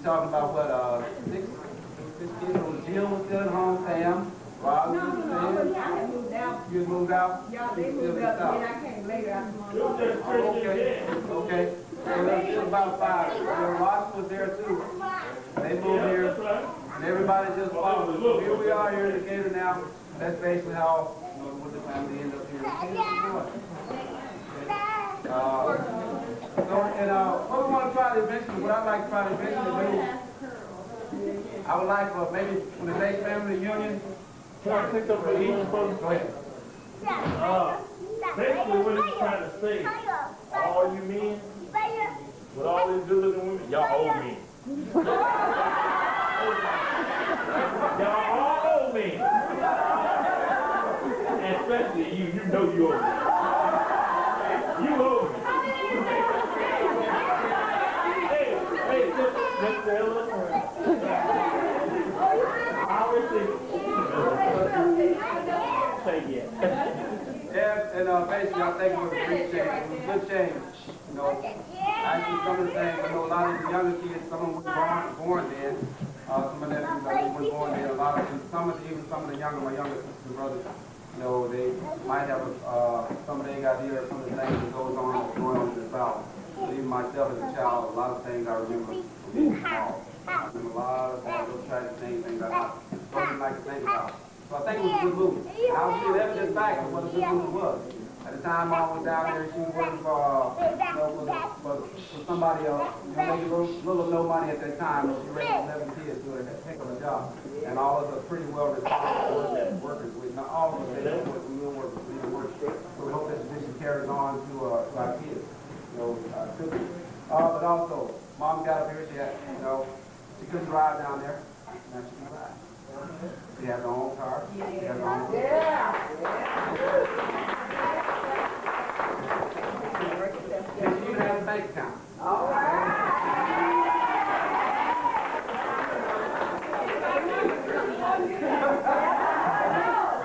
talking about what, six kids old. Jill was still at home, Pam. Rob was still I had moved out. You had moved out? Yeah, they moved up, and I came later after my mom. Okay. So there's still about 5. Ross was there too. They moved here, and everybody just followed. So here we are here in Decatur now. That's basically how what the family ended up here. So, and what we want to try to eventually, what I'd like to try to eventually do, I would like for maybe when the next family reunion. Can I pick up the each from? Go ahead. Basically what he's trying to say, all you men, with all these good looking women, y'all old men. Y'all all old men. And especially you know you old men. You old men. Hey, just tell us. I always think. Say yes. Yeah, and basically I think it was a great change. It was a good change. You know, actually some of the things, I know a lot of the younger kids, some of them were born then. Some of them were born then. A lot of them, even some of the younger, my younger sisters and brothers, you know, they might have some of the idea of some of the things that going on in the South. So even myself as a child, a lot of things I remember from being small. I remember a lot of those tragic things that I don't like to think about. So I think it was a good movie. I'll see evidence back of what a good movie was. At the time Mom was down there, she was working for somebody else. You know, making little no money at that time, but she raised 11 kids doing a heck of a job. And all of us are pretty well responsible workers. Not all of us, they don't work, we will work, we will work. So we hope that tradition carries on to our kids. You know, children. But also, Mom got up here, she had, you know, she couldn't drive down there. Now she can drive. She has her own car. She has her own car. And she even has a bank account. All right.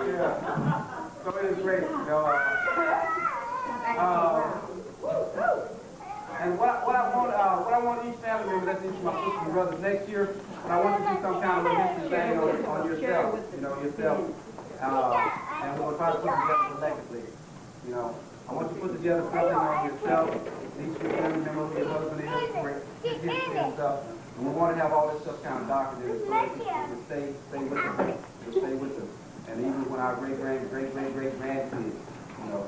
Yeah. So it is great, you know. And what I want each family member, that's each of my sisters and brothers, next year, I want you to do some kind of a history thing on yourself, you know, yourself. And we're going to try to put it together collectively, you know. I want you to put together something on yourself, each of your family members, your husband, his history and stuff. And we want to have all this stuff kind of documented so that it will stay with us. It'll stay with us. And even when our great-grandkids, you know,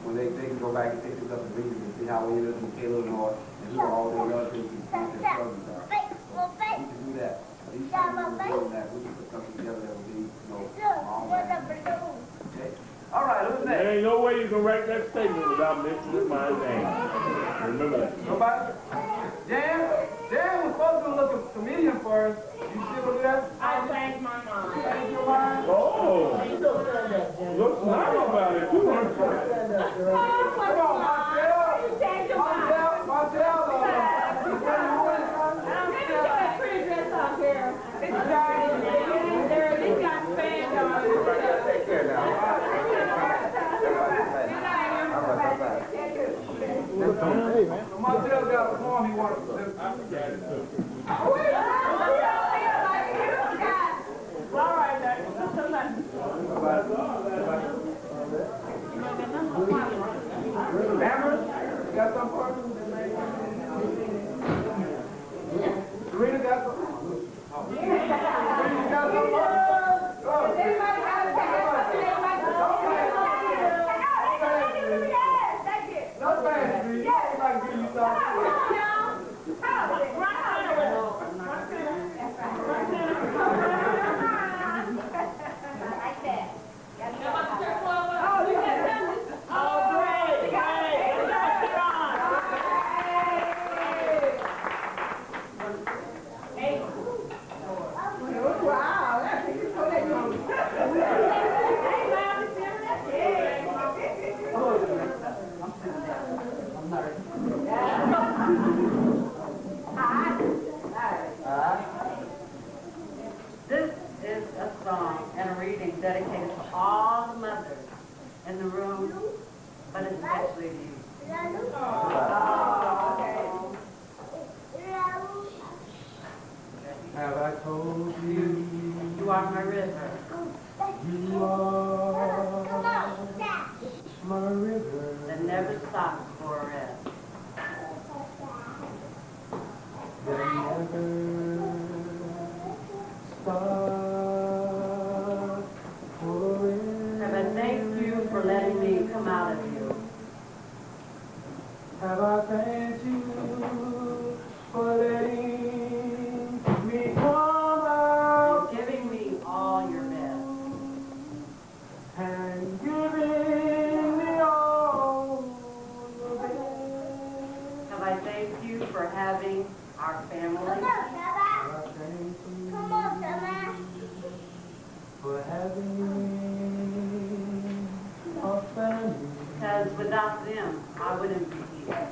when they can go back and pick this up and read it and see how we ended up in Caleb North and who all their relatives and their cousins are. So we can do that. These things are doing that. We can put something together that will be, you know, all right. Okay? All right, who's next? There ain't no way you can write that statement without mentioning my name. Remember that. Nobody? Jan was supposed to look a comedian first. You still do that? I changed my mind. Change your mind? Oh. Looks nice about it, too. Come on, Marcel. You changed your mind. Marcel, take care now. Hey, man. Marcel got a form he wanted to do. All right, Amber, you got some for us? Serena got some? Serena got some for us? Not bad, Serena. I'd like to give you something. proud of you. Have I thanked you for letting me come out? For giving me all your best. And giving me all your best. Have I thanked you for having our family? Have I thanked you for having a family? Because without them, I wouldn't be here.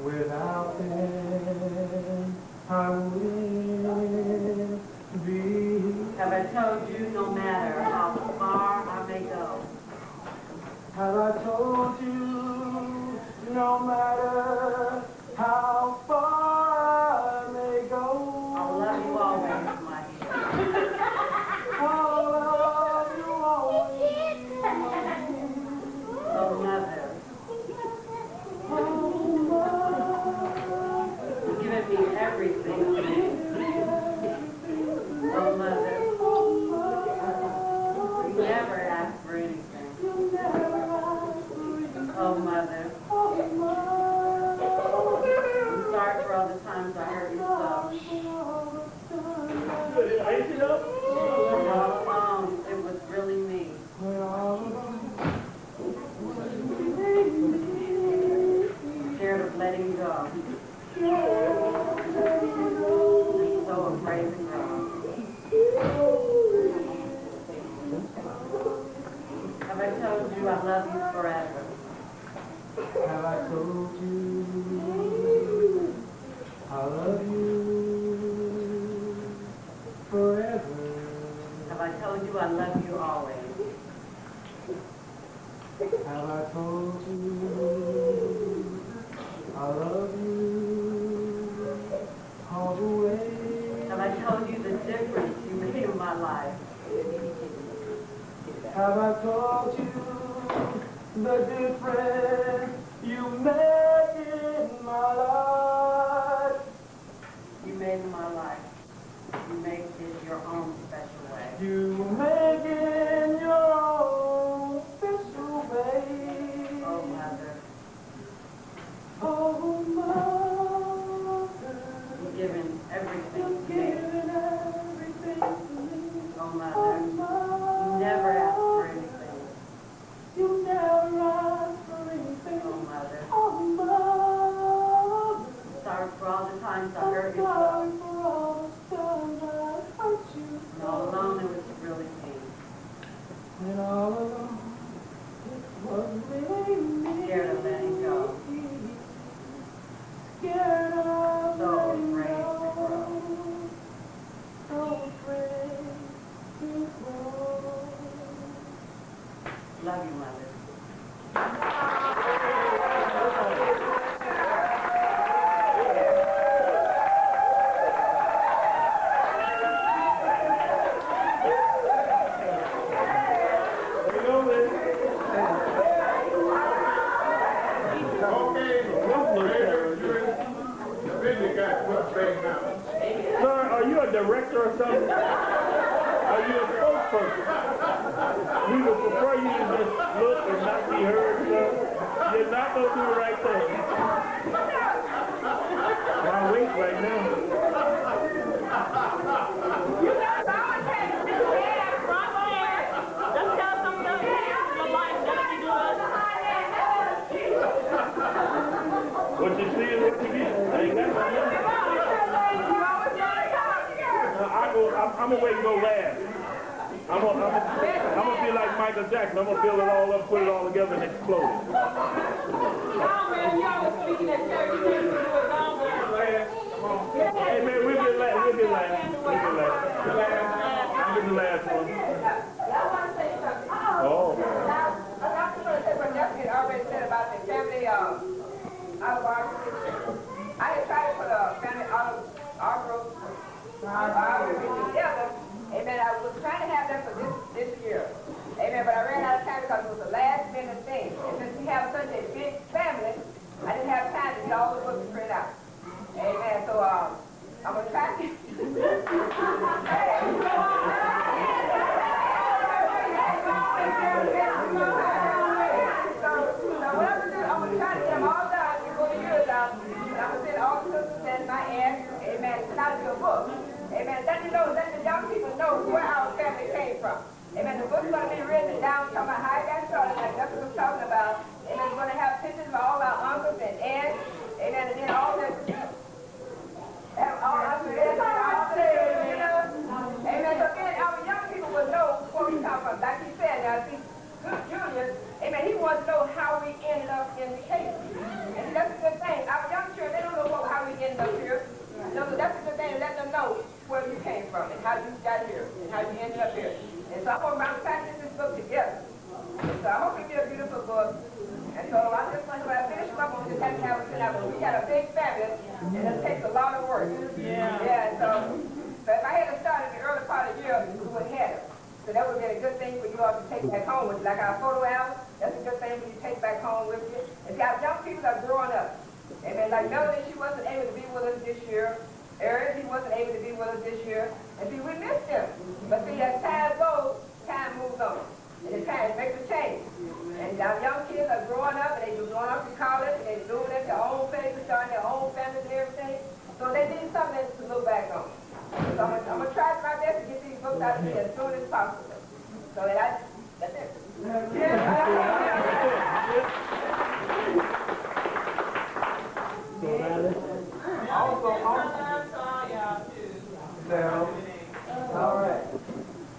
Without them, I wouldn't be. Have I told you no matter how far I may go? Have I told you no matter how far I may go? I'll love you always, my dear. I'll love you always, my dear. Oh, Mother, you've given me everything. Oh, Mother, you never asked for anything. Oh, Mother, I'm sorry for all the times I hurt you so. All along, it was really me. Scared of letting go. And so afraid to grow. Have I told you I love you forever? Have I told you I love you forever? Have I told you I love you always? Have I told you I love you all the way? Have I told you the difference you made in my life? Have I told you the difference you make in my life? You made in my life. You make it your own special way. You make it your own special way. Oh, Mother, Oh, Mother, you've given everything you've to me. given everything to me. Oh, Mother, you never asked for anything. You never asked for anything. Oh, Mother, Oh, Mother, I'm sorry for all the times I I'm hurt you sorry so. for all the times I hurt you. And all along, it was really me. And all along, it was really me. Scared of letting go. Scared of So letting afraid to go. grow. So afraid to grow. Love you, Mother. Sir, are you a director or something? Are you a spokesperson? We would prefer you to just look and not be heard, sir. You're not going to do the right thing. My weight right now. What you see is what you get. I ain't got nothing. I'm gonna wait and go last. I'm gonna be like Michael Jackson. I'm gonna build it all up, put it all together, and explode it. Hey man, we'll get last. I'm getting the last one. Oh. Already said about the family I had tried to put a family our group together. Amen. I was trying to have that for this year. Amen. But I ran out of time because it was a last minute thing. And since we have such a big family, I didn't have time to get all the books spread out. Amen. So I'm gonna try. like he said, now see, Julius, amen, he wants to know how we ended up in the case. And see, that's a good thing. Our young children, they don't know how we ended up here. No, so that's a good thing to let them know where you came from and how you got here and how you ended up here. And so I'm going to practice this book together. So I hope it'll be a beautiful book. And so I just want to, when I finish up, I'm just have to have a sit down. We got a big family, and it takes a lot of work. Yeah, so if I had to start in the early part of the year, we would have it. So that would be a good thing for you all to take back home with you. Like our photo album, that's a good thing for you to take back home with you. It's got young people that are growing up. Amen. Like Melody, she wasn't able to be with us this year. Aaron, he wasn't able to be with us this year. And see, we missed him. But see, as time goes, time moves on. And it's time, it makes a change. And our young kids are growing up, and they're going off to college, and they're doing it their own places, starting their own families and everything. So they need something to look back on. So I'm going to try my best to get these books out of here as soon as possible. So that's it. All right.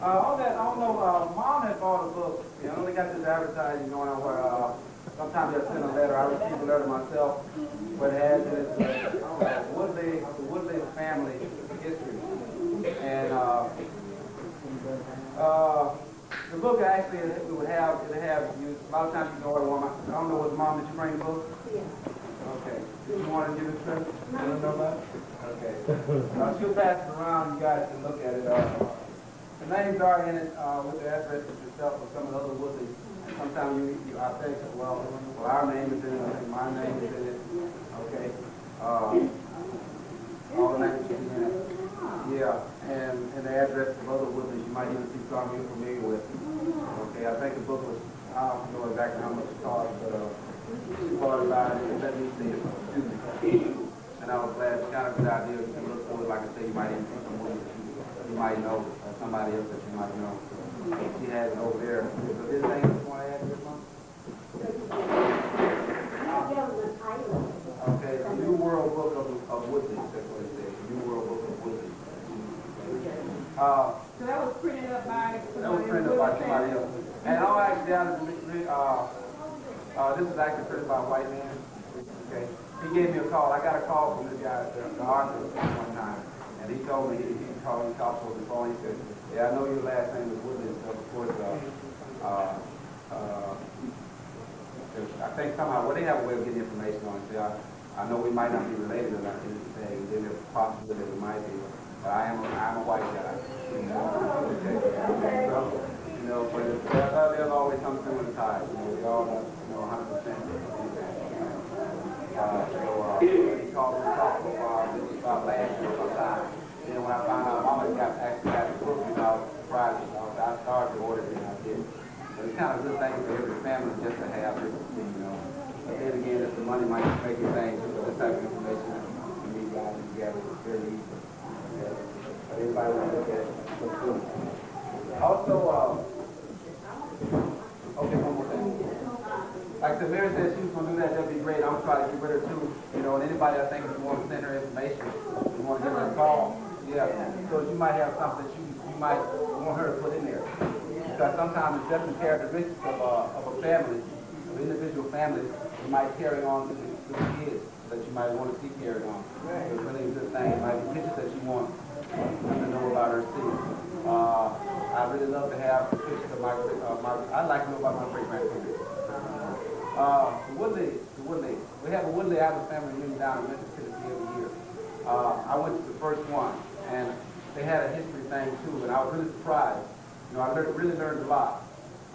On that, I don't know, Mom had bought a book. I only got this advertising going on where sometimes they'll send a letter. I received a letter myself, but it has the Woodley family history. And the book actually, it would have you, a lot of times you can order one. I don't know what Mom, did you bring the book? Yeah. Okay. Did you want to give it to her? You don't know about it? Okay. She'll pass it around. You guys can look at it. The names are in it with the addresses itself of some of the other Woodleys. Sometimes I think, well, our name is in it. I think my name is in it. Okay. All the names are in it. Yeah, and the address of other Woodleys, you might even see some you're familiar with. Okay, I think the book was, I don't know exactly how much it cost, but she bought it by and let me see it. And I was glad. It's kind of a good idea. You can look through it, like I say, you might even see some Woodleys that you might know, or somebody else that you might know. She has it over there. So this thing you want to add this one? Okay, the New World Book of Woodley, that's what it says. The New World Book of Woodley. So that was printed up by somebody else. And all actually down this is actually printed by a white man. Okay. He gave me a call. I got a call from this guy, the author, one time. And he told me, he called me before, and he said, yeah, I know your last name is Woodley and stuff. Of course, I think somehow, well, they have a way of getting information on it. See, I know we might not be related or not to this thing. Then there's a possibility that we might be. But I'm a white guy. You know, okay. So, you know, but there's always some similar ties. You know, we all know 100%. He called me talk for a while. This was about last year sometime. Then when I found out Mama actually got the book, I was surprised. I started to order it and I did. But it's kind of a good thing for every family just to have this, you know. But then again, if the money might make it things, this type of information you need guys to gather is very easy. Yeah. But everybody want to look at it. Also, okay, one more thing. Like the Mary said she was going to do that, that'd be great. I'm going to try to get with her too. You know, and anybody I think if you want to send her information, you want to give her a call. Yeah. So you might have something that you might want her to put in there. Because sometimes it's just the characteristics of a family, of individual families, you might carry on to the kids that you might want to see carried on. It's really a good thing. It might be pictures that you want them to know about her too. I really love to have pictures of I'd like to know about my great-grandparents. The Woodley. We have a Woodley Adams family reunion down in Memphis, Tennessee every year. I went to the first one, and they had a history thing too, and I was really surprised. You know, I really learned a lot.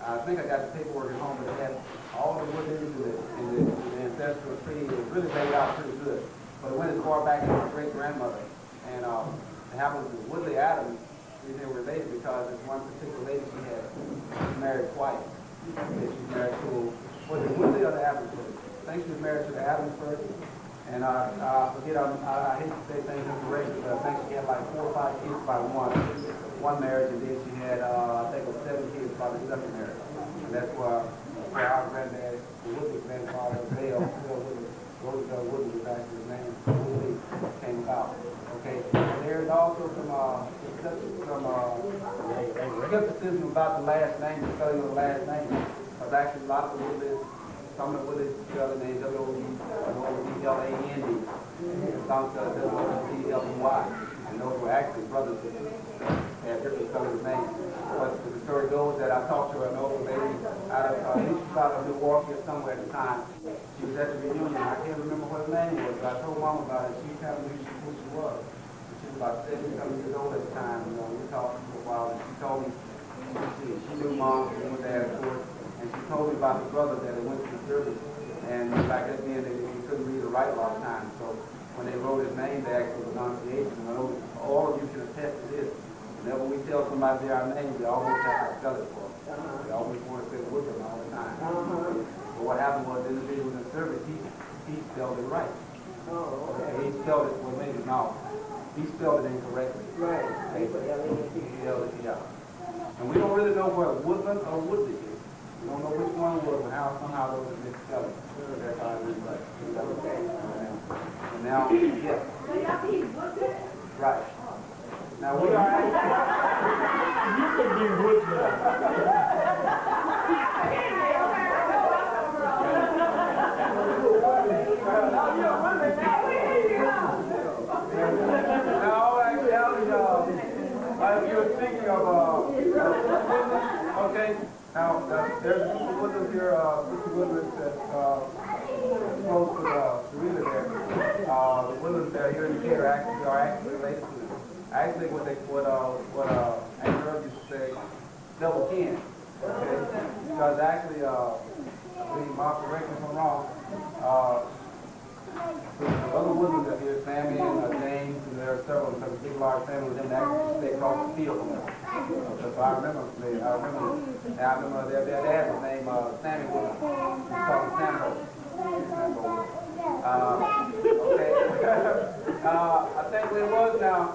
I think I got the paperwork at home, but they had all the Woodleys in the ancestral tree. It was really laid out pretty good. But it went as far back as my great-grandmother. And it happened with Woodley Adams. They were related because there's one particular lady she married twice. She's married to, was it Woodley or the Adams first? I think she was married to the Adams first. And I forget, I hate to say things incorrectly, but I think she had like 4 or 5 kids by one marriage, and then she had, I think it was 7 kids by the second marriage. And that's where our granddad, the Woodley grandfather, Bill Woodley, Roosevelt Woodley was actually his name, Woodley came about. Okay, and there's also some skepticism about the last name, the spelling of the last name. Because actually a lot of the Woodleys, some of the Woodleys spell the name W-O-D-L-A-N-D. And some spell it W-O-D-L-E-Y. And those were actually brothers that had different spelling of names. But the story goes that I talked to an old lady out of Milwaukee or somewhere at the time. She was at the reunion. I can't remember what her name was, but I told Mom about it. She kind of knew who she was. She was about 70-something years old at the time. You know, we talked for a while, and she told me she knew Mom and went there to her, and she told me about her brother that had went to the service. And back then, they couldn't read or write a lot of times. So when they wrote his name, they asked for pronunciation. And all of you can attest to this. Whenever we tell somebody our name, we always have to spell it for them. We always want to say Woodley all the time. But what happened was the individual in the service, he spelled it right. Okay, he spelled it, well, maybe no. He spelled it incorrectly. Right. H-E-L-E-I. And we don't really know where Woodland or Woodley is. We don't know which one was, but somehow those are misspelled. That's how it is right. And now, yes. Right. Now we are You could be Woodley. No, actually, if you're thinking of okay. Now there's Sister Woodley here, Sister Woodley that's close to Sarita there. The Woodlands that are here in the care are actually related to them. Actually, what Aunt Herb used to say, double kin. Okay? Because actually, Mark, correct me if I'm wrong, the other Woodlands that here, Sammy and James, and there are several, because a big large family with them that actually stay across the field from us. So I remember their dad was named Sammy Woodland. We called him Sammy. Okay. I think what it was now,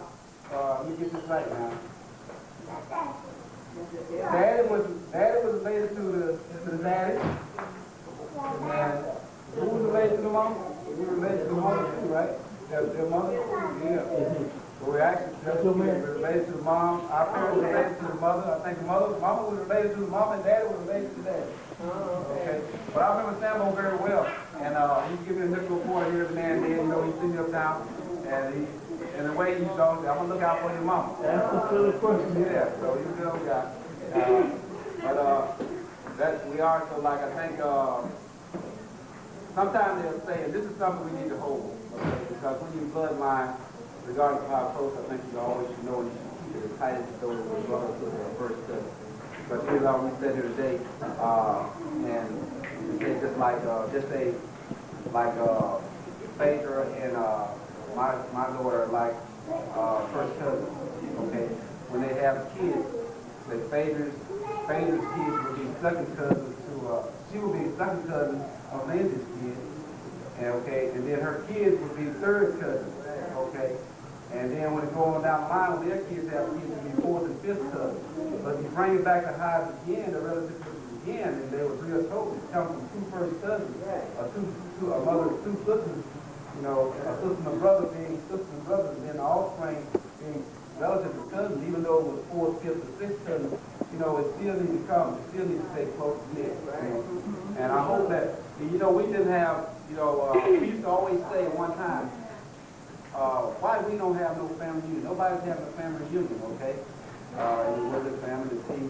let me get this right now. Daddy was related to the daddy. And who was related to the mom? We were related to the mother too, right? Their mother? Yeah. So we actually we're related to the mom. Our parents were related to the mother. I think the mama was related to the mom, and daddy was related to the daddy. Okay. But I remember Sambo very well. And he'd give me a nickel report here every now and then. You know, he'd sit me uptown, and the way he showed me, I'm going to look out for your mama. That's a silly question. Yeah, so he's a good old guy. But we are, so like I think, sometimes they'll say, and this is something we need to hold, okay? Because when you bloodline, regardless of how close, I think you always should know and you should keep it as tight as you know with brother or sister or first cousin. But here's how we sit here today, and you take just like, Phaedra and my daughter like first cousins, okay? When they have kids, the Phaedra's kids will be second cousins to, she will be second cousin of Lindsay's kids, and okay, and then her kids would be third cousins, okay? And then when it goes on down the line, when their kids have kids, it would be fourth and fifth cousins. But if you bring it back to how it began, the relative began, and they were real total. It comes from two first cousins, a mother of two sisters, you know, a sister and a brother being sisters and brothers, and then the offspring being relative to cousins, even though it was fourth, fifth, or sixth cousins, you know, it still needs to come, it still needs to stay close to this. You know? And I hope that, you know, we didn't have, you know, we used to always say at one time, why we don't have no family reunion? Nobody's having a family reunion, okay? It was a family, the team,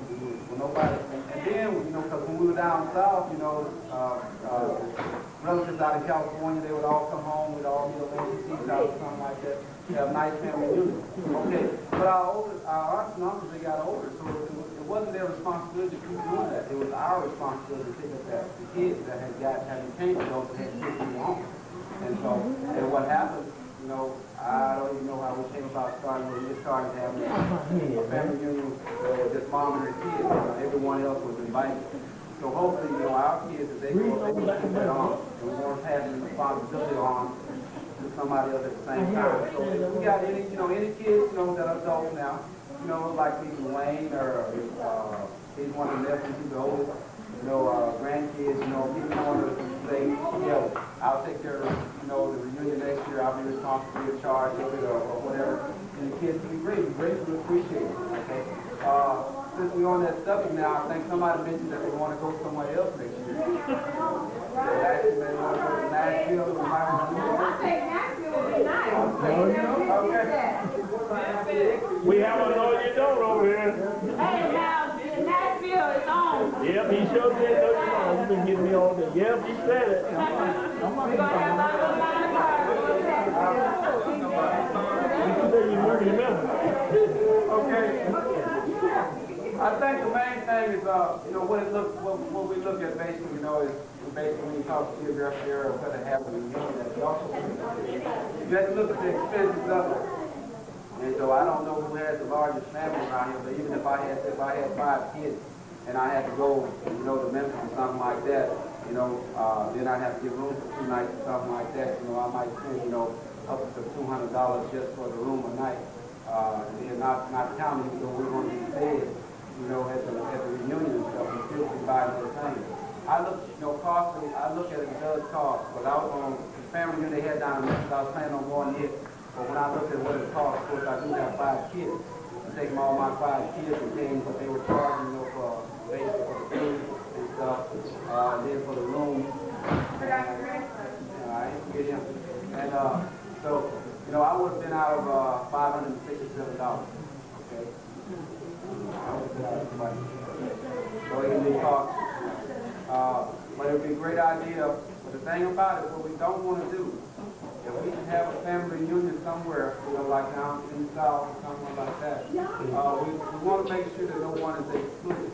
well, nobody. And then, you know, because when we were down south, you know, relatives out in California, they would all come home, we'd all meet up in the house or something like that. We have a nice family reunion. Okay, but our aunts and uncles, they got older, so it wasn't their responsibility to keep doing that. It was our responsibility to take up the kids that had changed those that had kids in the home. And so, and what happened, you know, I don't even know how we came about starting, but we just started having a family reunion with just mom and her kids. Everyone else was invited. So hopefully, you know, our kids, as they grow up, they will keep that on. And we won't have the responsibility on to somebody else at the same time. So if we got any, you know, any kids, you know, that are adults now, you know, like even Wayne or he's one of the nephews, he's the oldest, you know, grandkids, you know, people want to say, yeah, I'll take care of, you know, the reunion next year, I'll be responsible for your charge of it or whatever. And the kids can be great, we gratefully appreciate it, okay? since we're on that subject now, I think somebody mentioned that they want to go somewhere else next year. They actually may want to go to Nashville or I think Nashville would be nice. We have a know you don't over here. Hey, now, Nashville is on. Yep, he sure did know you don't. You've been getting me all day. Yep, he said it. We're going to have our little line You say you weren't remember. Okay. I think the main thing is, what we look at basically, is basically when you talk to geographic area of what happened in the union, that you also you have to look at the expenses of it. And so I don't know who has the largest family around here, but even if I had 5 kids and I had to go, to Memphis or something like that, then I'd have to give room for 2 nights or something like that. I might spend, upwards of $200 just for the room a night. And then not counting, we're going to be fed, at the reunion and stuff, and still be buying those things. I look, costly, I look at it, it does cost. But I was on the family reunion they had down in Memphis, I was planning on going there. But when I look at what it costs, of course, I do have 5 kids. I take all my 5 kids and paying what they were charging, for basically for the food and stuff, and then for the room. I ain't forget him. And so, I would have been out of $567. Okay. I would have been out of money. So it can be cost. But it would be a great idea. But the thing about it, what we don't want to do, if we can have a family reunion somewhere, like down in the South or somewhere like that, we want to make sure that no one is excluded.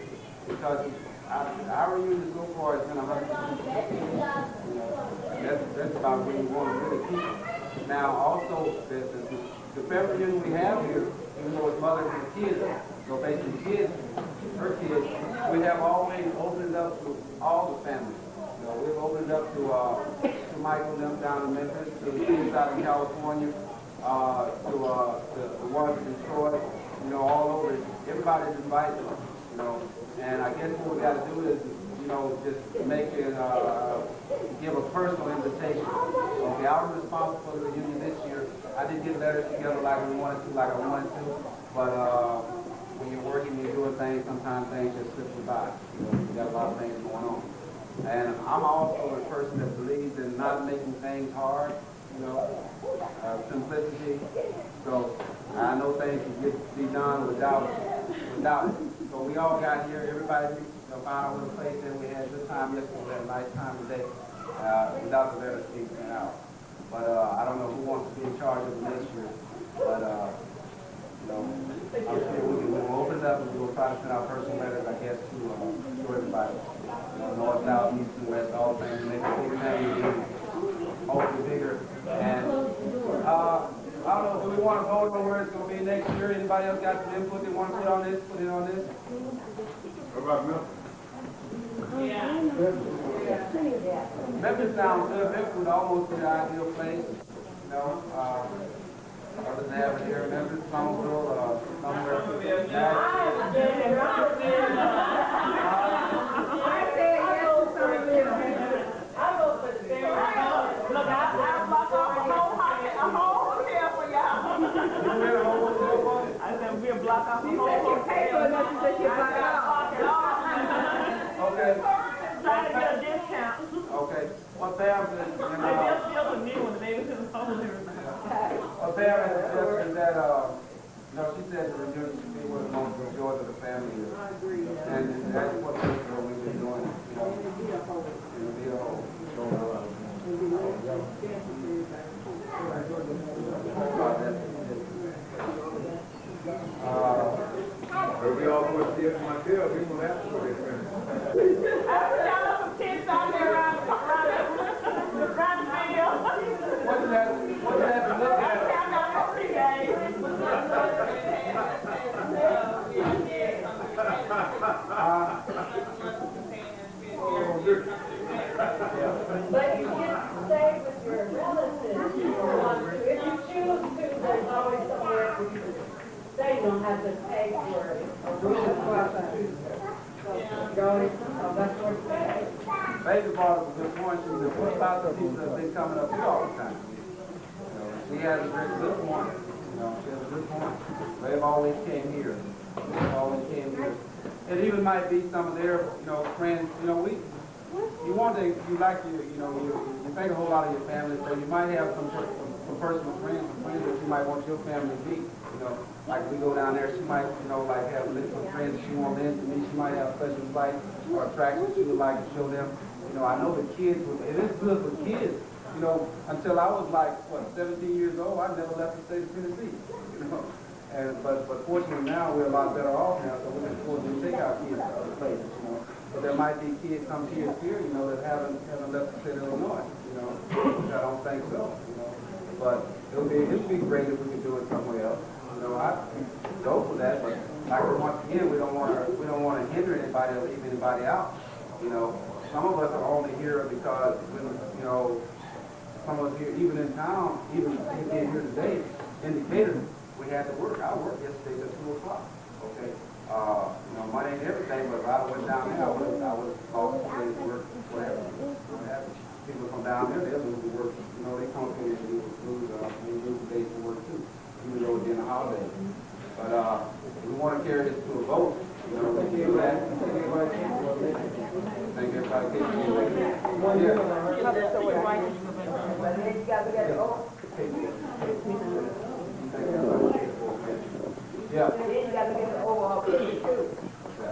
Because our reunion so far has been 100%. That's about where we want to really keep it. Now, also, the family reunion we have here, even though it's mothers and kids, so basically kids, her kids, we have always opened it up to all the families. We've opened it up to Michael and them down in Memphis, to the kids out in California, to the ones in Detroit, all over. Everybody's invited, and I guess what we got to do is, just make it, give a personal invitation. Okay, I was responsible for the reunion this year. I didn't get letters together like I wanted to, but when you're working, you're doing things, sometimes things just slip you by. You got a lot of things going on. And I'm also a person that believes in not making things hard, simplicity. So I know things can be done without it. So we all got here, everybody found out what a place that we had a good time yesterday, we had a nice time today, without the letters being sent out. But I don't know who wants to be in charge of it this year, but I'm sure we'll open it up and we'll try to send out personal letters, I guess, to everybody. North, south, east, and west, all things, make a big family, hopefully bigger. And I don't know, do we want to vote on where it's going to be next year? Anybody else got some input they want to put on this? Put it on this? What about Memphis? Yeah. Memphis sounds good. Memphis would almost be the ideal place. Other than having here in Memphis, Somerville, somewhere. Okay. Trying to get a discount. Okay. What Pam said, what Pam has suggested that, she said the reunion should be where the most majority of the family is. I agree. And that's what we've been doing, in the video. If we all go see it from my tail, we will have to go there. I put y'all up some tents out there around the field. What's that to look at? I'm not every day. But you get to stay with your relatives if you want to. If you choose to, there's always somewhere for you to stay. You don't have to pay for a room. That's what it is. Baseball is a good point. What about the people that have been coming up here all the time? She has a very good point. She has a good point. They've always came here. They've always came here. it even might be some of their, you know, friends. You know, you want to, you like to, you know, you think a whole lot of your family, so you might have some personal friends, some friends that you might want your family to meet. You know, like we go down there, she might, you know, like have some friends that she wants them to meet. She might have special flights or attractions she would like to show them. You know, I know the kids, it is good for kids. You know, until I was like, what, 17 years old, I never left the state of Tennessee. You know, but fortunately now we're a lot better off now, so we can afford to take our kids to other places. You know, but there might be kids, some kids here, you know, that haven't left the state of Illinois. You know, which I don't think so. You know, but it would be great if we could do it somewhere else. You know, I'd go for that, but like once again, we don't want to hinder anybody or leave anybody out. You know, some of us are only here because you know, some of us here, even in town, even here today, in Decatur, we had to work. I worked yesterday till 2 o'clock. Okay, you know, money ain't everything, but if I went down there, I would lost the day's work, whatever. People come down there, they'll lose the work. You know, they come up here and lose the days of work too, even though it's in the holiday. But we want to carry this to a vote. You know, we can do that. Think everybody can. But then you got to get it over. Yeah. Then you got to get it over of Peete too.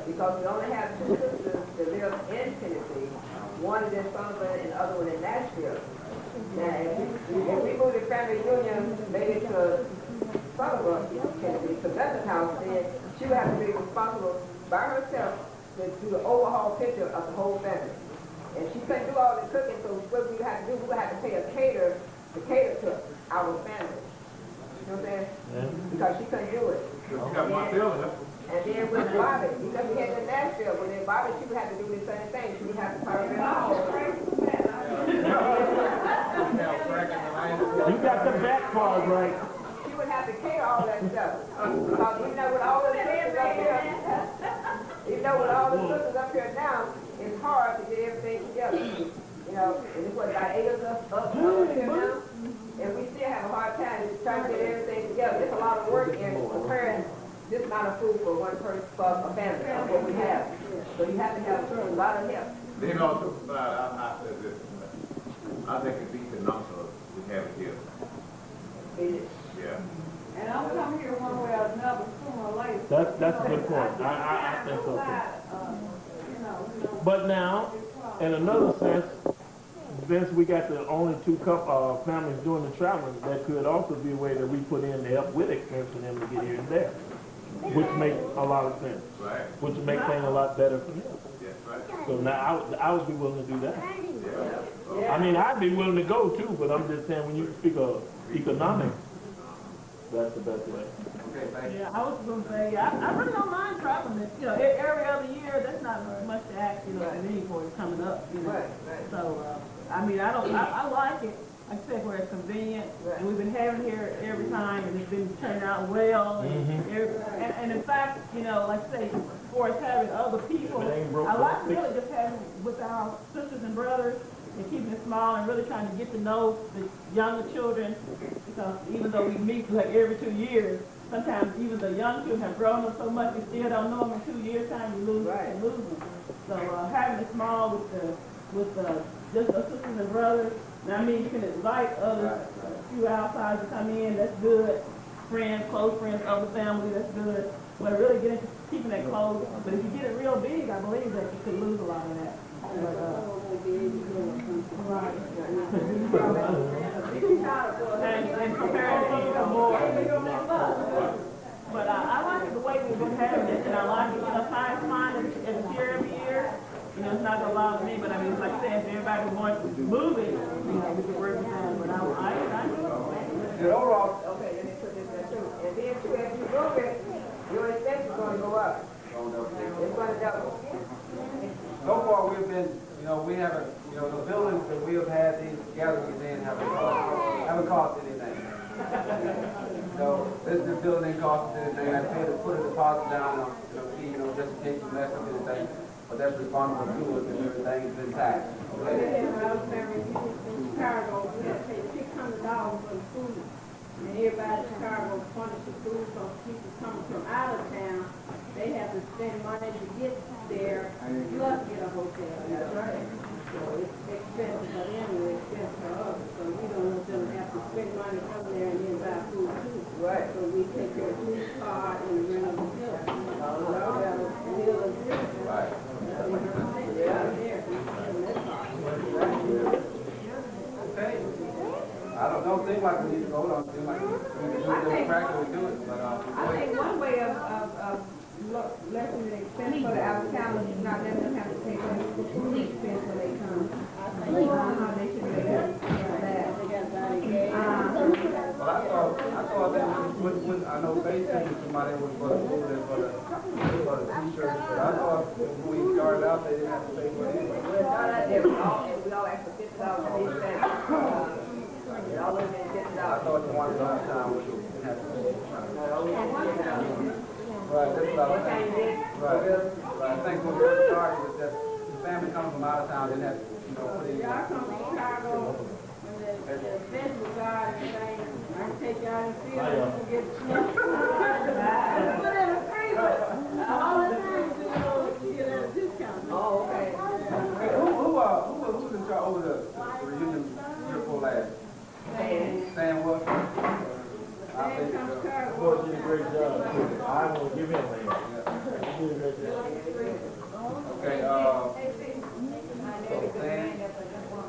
Because we only have 2 sisters that live in Tennessee. One is in Sullivan and the other one in Nashville. Now, if we move the family union maybe to Sullivan, Tennessee, to Beth's house, then she would have to be responsible by herself to do the overhaul picture of the whole family. And she couldn't do all the cooking, so what we would have to do, we would have to pay a cater to cater to our family. You know what I'm saying? Yeah. Because she couldn't do it. You got my building. And then with Bobby, because we had in Nashville, but then Bobby, she would have to do the same thing. She would have to fire it all. You got the back part right. She would have to cater all that stuff. Because you know, with all the sisters up here, you know, with all the sisters up here now, it's hard to get everything together. You know, and it's what, about 8 of us up here now? And we still have a hard time trying to get everything together. There's a lot of work in preparing this amount of food for one person, for a family, of what we have. So you have to have a lot of help. Then also, I said this, I think it beats the number we have here. Yeah. And I'm coming here one way or another, sooner or later. That's a good point. I think so too. But now, in another sense, since we got the only 2 families doing the traveling, that could also be a way that we put in to help with expense for them to get here and there, which makes a lot of sense. Right. Which makes things a lot better for them. Yes, right. So now I would be willing to do that. Yeah. I mean, I'd be willing to go too, but I'm just saying when you speak of economics, that's the best way. Okay, thank you. Yeah, I was going to say, I really don't mind traveling. You know, every other year, that's not much to ask, you know, to me for it coming up, you know. Right. So, I mean, I like it. Like I said, where it's convenient, and we've been having here every time, and it's been turning out well. And in fact, you know, like I say, for us having other people, I like really just having with our sisters and brothers, and keeping it small and really trying to get to know the younger children, because even though we meet like every 2 years, sometimes even the young children have grown up so much, we still don't know them in 2 years' time, we lose them. So having it small with just the sisters and brothers, and I mean, you can invite others, a few outsiders to come in, that's good. Friends, close friends, other family, that's good. But really get into keeping that close. But if you get it real big, I believe that you could lose a lot of that. Right. And comparing it to more. But I like the way we've been having it, and I like it, you know, time to find it every year. You know, it's not going to allow me, but I mean, like I said, if everybody wants to move it, you know, we can work with them. But I do it. And overall, Okay, let me put this there too. And then too, if you move it, your expense is going to go up. It's going to double. so far we've been, you know, we haven't, you know, the buildings that we have had these gatherings in haven't cost anything. So this building didn't cost us anything. I paid to put a deposit down on, you know, just in case you mess up anything. But that's respondable to us and everything's been taxed. Okay. Chicago, we had to pay $600 for the food. And everybody in Chicago wanted the food, so people coming from out of town they have to spend money to get there, plus get a hotel. That's right. So it's expensive for them, and it's expensive for us. So we don't want them to have to spend money come there and then buy food too. Right. So we take their food card and rent a hotel. Right. Okay. I don't think like we need to vote on it. Like we can do it practically do it, but I think one way of lessening the expense for the out-of-towners is not letting them have to pay for the expense when they come. How they should make that. Well, I thought that when I know basically somebody was for the food and for the t-shirts, but I thought when we started out they didn't have to pay for it anyway. We all asked for $50 for each day. It all went in $50. I thought the one time we didn't have to pay. Right, that's what I was thinking. Right. I think when we first started was that the family coming from out of town didn't have to, put in. Y'all come from Chicago, when the event was on and things, I can take y'all and see if you can get snuff. Put in a freezer. All the time, you get a discount. Oh, okay. Hey, who's in charge over the reunion year for last? Sam what? I think Boy, did a great job. I will give him a hand. He did a great job. Okay,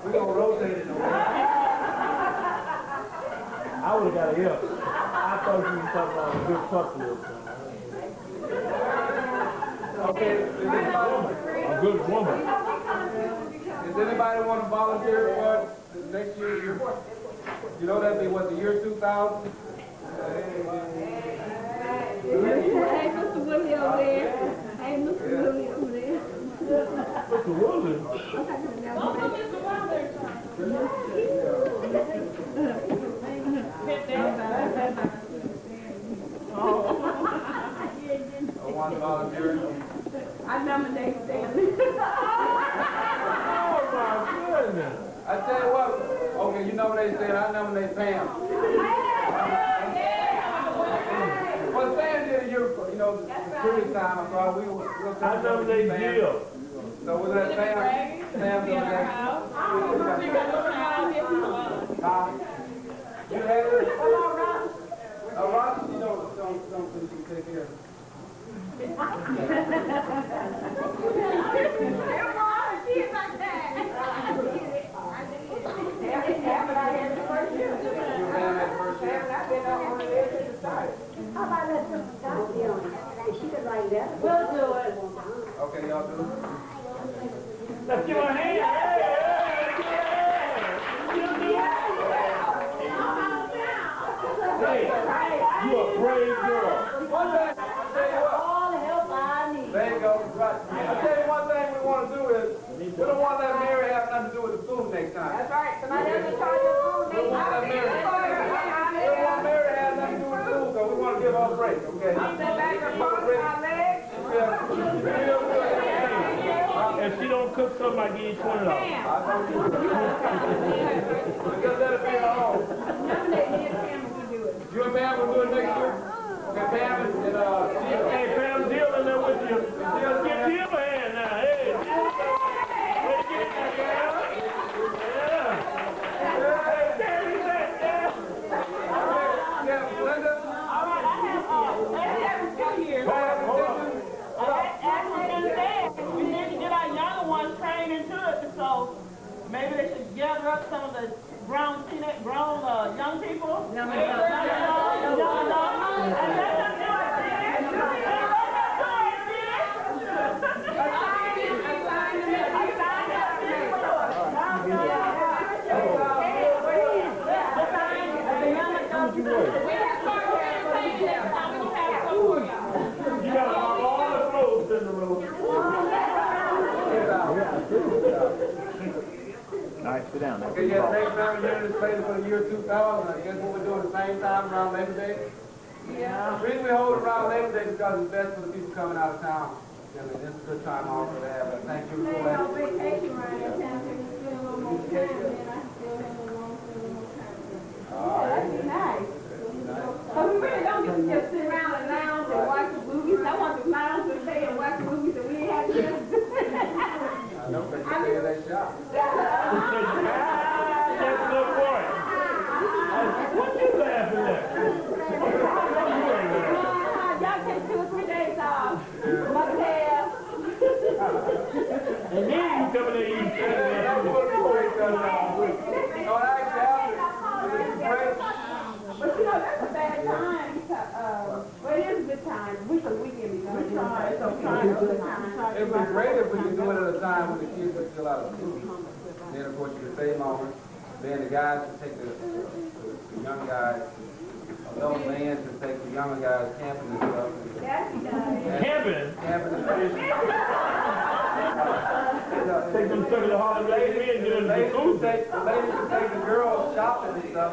we're gonna rotate it. I would have got a help. I thought you were talking about a good couple or something. Okay, A good woman. does anybody want to volunteer for next year? You know that'd be what, the year 2000? Hey, Mr. Woodley over there. Hey, Mr. Woodley over there. Mr. Woodley? I want to volunteer. I nominate Stanley. Oh, my goodness. I tell you what, okay, you know what they said, I nominate Pam. Well, Sam did a year, previous time, I thought we'll I nominate Jill. So we'll let Sam do that. You have it? Ross, you don't take care of it. How about let's put Scott be on it? She could write that. We'll do it. Okay, y'all do it. Let's give her a hand. Hey, you a brave girl. One thing, I tell you what. All the help I need. There you go. Right. I tell you one thing we want to do is, we don't want that Mary have nothing to do with the food next time. That's right. Somebody else in charge of food We don't want that Mary. We don't want Mary to have nothing to do with the food, so we want to give her a break, okay? I'm sitting back and crossing my legs. If she don't cook something, I give you $20. Because that'll be her home. Nominate me and Pam if we do it. You and Pam will do it next year? Okay, Pam and Hey, Pam, deal in there with you. Give Jill a hand now. Hey. Let's get that girl. Yeah. Hey, Terry, yeah. Yeah, Linda? All right, I have a few years. Hold on. We need to get our younger ones trained into it, so maybe they should gather up some of the grown young people. Young You got all the clothes in the room. All right, sit down. Okay, yeah, next time we're doing this later for the year 2000, I guess what we're doing the same time around Labor Day. Yeah. The reason we hold it around Labor Day is because it's best for the people coming out of town. I mean, it's a good time also to have it. Thank you for Stay that. on vacation around that time, so you spend a little more time, and then I still have a little more time. That'd be nice. But we really don't get to just sit around and lounge and watch the movies. I want to lounge know, because you stay in that shop. That's a good point. What you laughing at? Y'all take 2 or 3 days off. Motel. And then you come in there and eat. That's what we break down. No, actually, break. But you know, that's a bad time because, well, it is a good time. We can weekend because it's so time. It would be great if we could do it at a time when the kids are still out of school. Then, of course, you could save moments. Then the guys could take the young guys, adult men could take the younger guys camping and stuff. Camping? Camping and fishing. Take them to the holiday and get them to school. The ladies could take the girls shopping and stuff.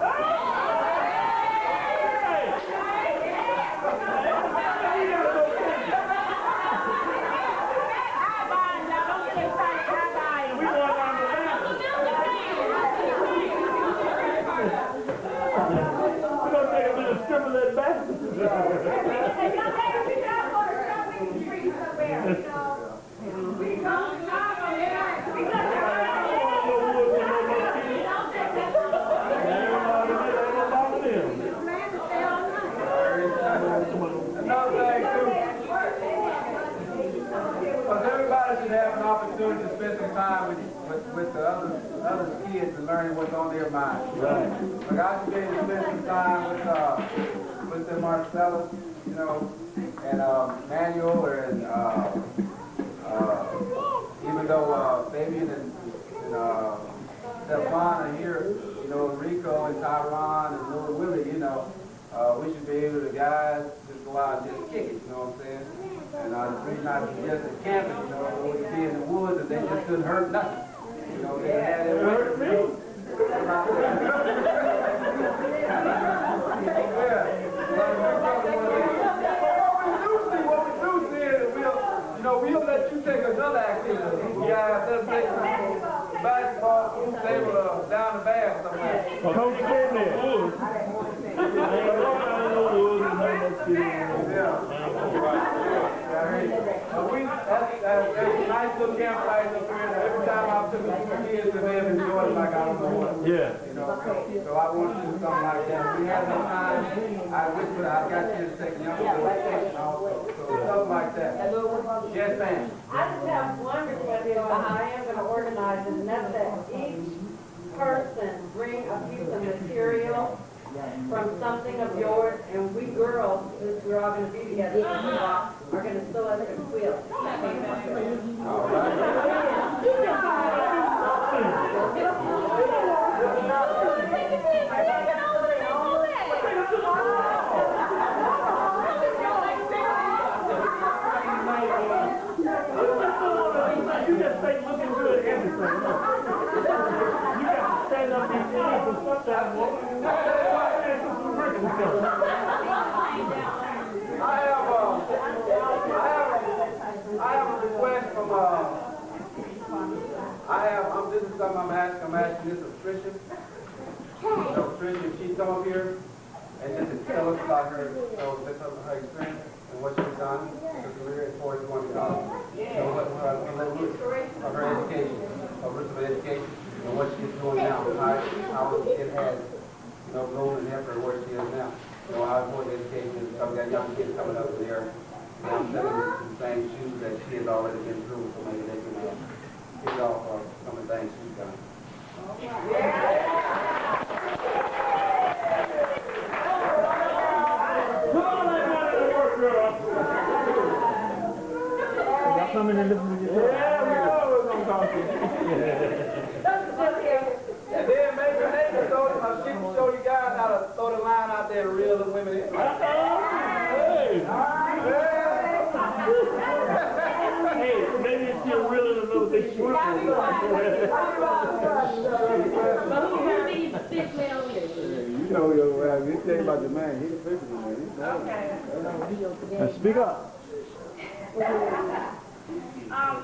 Opportunity to spend some time with the other kids and learning what's on their mind. Right. Like I should be able to spend some time with the Marcellus, you know, and Manuel, and even though Fabian and Stefan are here, you know, Rico and Tyron and little Willie, you know, we should be able to, guys, just go out and just kick it, you know what I'm saying? And the reason I suggested camping, you know, we could be in the woods and they just couldn't hurt nothing. You know, they had it hurt me. What we do see is we'll let you take another activity. Yeah, let's take basketball, pool table, down the bath somewhere. Coach in there. That's a nice little campsite up here. Every time I took the kids to them, enjoyed it like I don't know what. Yeah. You know, so I want to do something like that. If we had no time, I wish I got you to take young vacation also. So something like that. Yes, ma'am. I just have one request on how I am going to organize it, and that's that each person bring a piece of material from something of yours, and we girls, since we're all going to be together, are going to sew us a quilt. All right. You just say looking good everything. You got to stand up and say sometimes. I have a request from this is something I'm asking this of Tricia. So Tricia, she come up here and just to tell us about her experience and what she's done, her career as far as going to college. So what her education, her roots of education, and what she's doing now, how it has, you know, grown and helped her where she is now. So how important education is. So we got young kids coming up there. And I'm selling the same shoes that she has already been through, so maybe they can kick off some of the things she's done. Y'all coming and listen to your Yeah, we always gonna talk to you. And then maybe she can show you guys how to throw the line out there to reel the women in. Hey, maybe if you're really a little bit short. But who needs stick man on this? You know, you tell about the man, he's a fisherman, man. Okay. Speak up.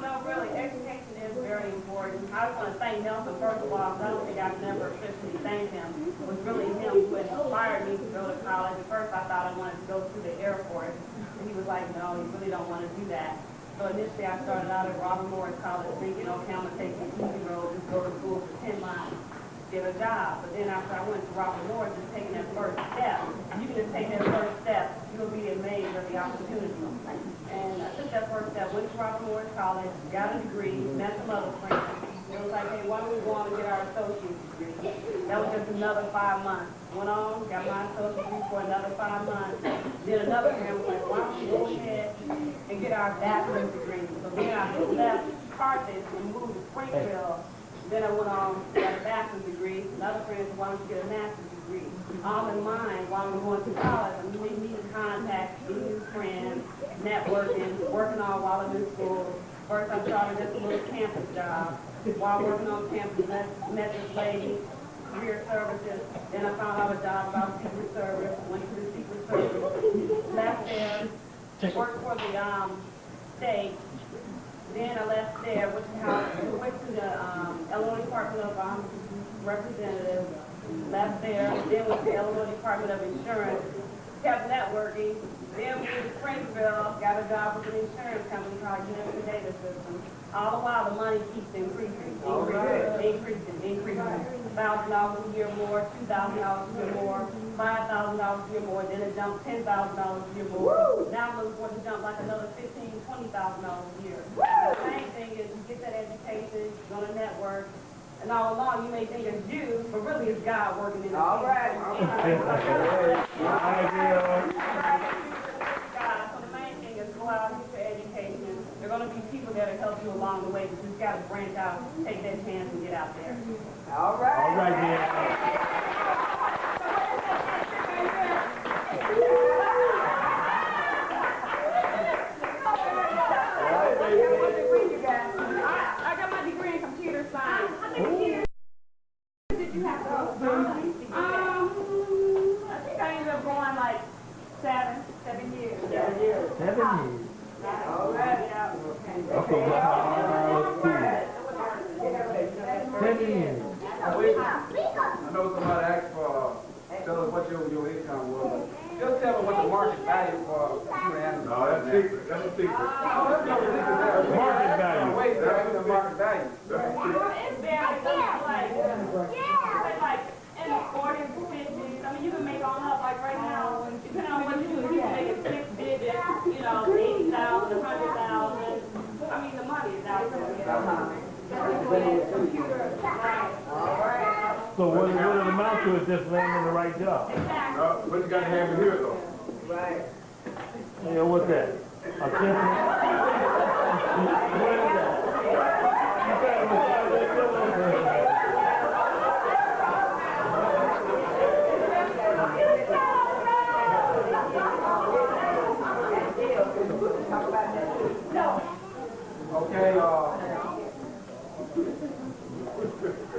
No, really, education is very important. I was going to thank Nelson first of all, because I don't think I've never officially thanked him. It was really him who inspired me to go to college. At first, I thought I wanted to go to the Air Force, and he was like, no, you really don't want to do that. So initially, I started out at Robert Morris College, thinking, okay, I'm going to a job. But then after I went to Robert Morris, just taking that first step, you can just take that first step, you'll be amazed at the opportunity. And I took that first step, went to Robert Morris College, got a degree, met some other friends. It was like, hey, why don't we go on and get our associate's degree? That was just another 5 months. Went on, got my associate's degree for another 5 months. Then another friend was like, why don't we go ahead and get our bachelor's degree? So then I left Carthage and moved to Springfield. Then I went on, got a bachelor's degree. Another friend said, why don't you get a master's degree? All in mind, while we were going to college, I needed contacts, new friends, networking, working on while I'm in school. First, I started just a little campus job. While working on campus, met this lady, career services. Then I found out a job about Secret Service, went to the Secret Service, left there, worked for the state. Then I left there, went to the Illinois Department of Representatives, left there, then went to the Illinois Department of Insurance, kept networking, then moved to Springfield, got a job with an insurance company called United Data Systems. All the while, the money keeps increasing, increasing. $1,000 a year more, $2,000 a year more, $5,000 a year more, then it jumped $10,000 a year more. Now I'm looking for it to jump like another $15,000, $20,000 a year. The main thing is you get that education, you're going to network, and all along you may think it's you, but really it's God working in the All right. So the main thing is go out and get your education. There are going to be people that will help you along the way, but you've got to branch out, take that chance, and get out there. All right. All right, man. I got my degree in computer science. How many years did you have to go? I think I ended up going like 7 years. 7 years. All right. Yeah. I'm so glad I was 7 years. I know somebody asked for, tell us what your income was. Just tell me what the market value for you and No, that's secret. That's a secret. Market value. Wait, that's the market value. It's very like in the 40s, 50s. I mean, you can make on up like right now, depending on what you do, you can make it 6 digits, 80,000, 100,000. I mean, the money is out there. So what it amounts to is just landing the right job. What you got to have in here, though? Right. Yeah, what's that? A simple? What is that? Okay,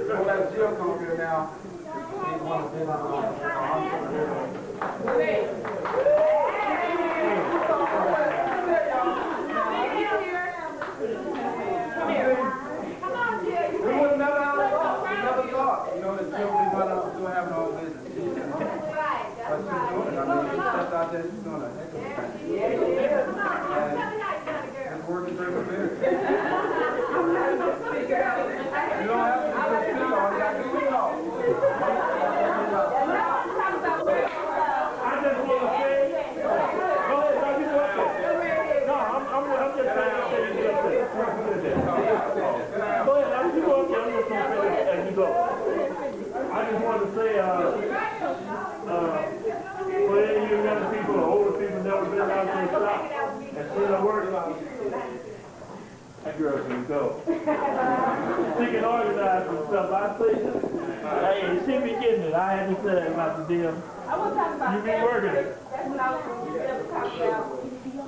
we'll let Jill come up here now. She's one of we would have never thought, that Jill would be doing having her own business. But she's doing it. I mean, she stepped out there, she's doing it. It's working very good. You don't have to do it, all you got to do is talk. I just want to say, go ahead, no, you go ahead. No, I'm just trying to say you just said. Go ahead, you go up there, I'm just going to say this as you go. I just want to say, for any of you young people or older people never been out to the shop and seen her work, that girl can go. She can organize some stuff. I say, hey, she be getting it. I had to say that about the deal. I want to talk about You be working it. That's what I was going to talk about.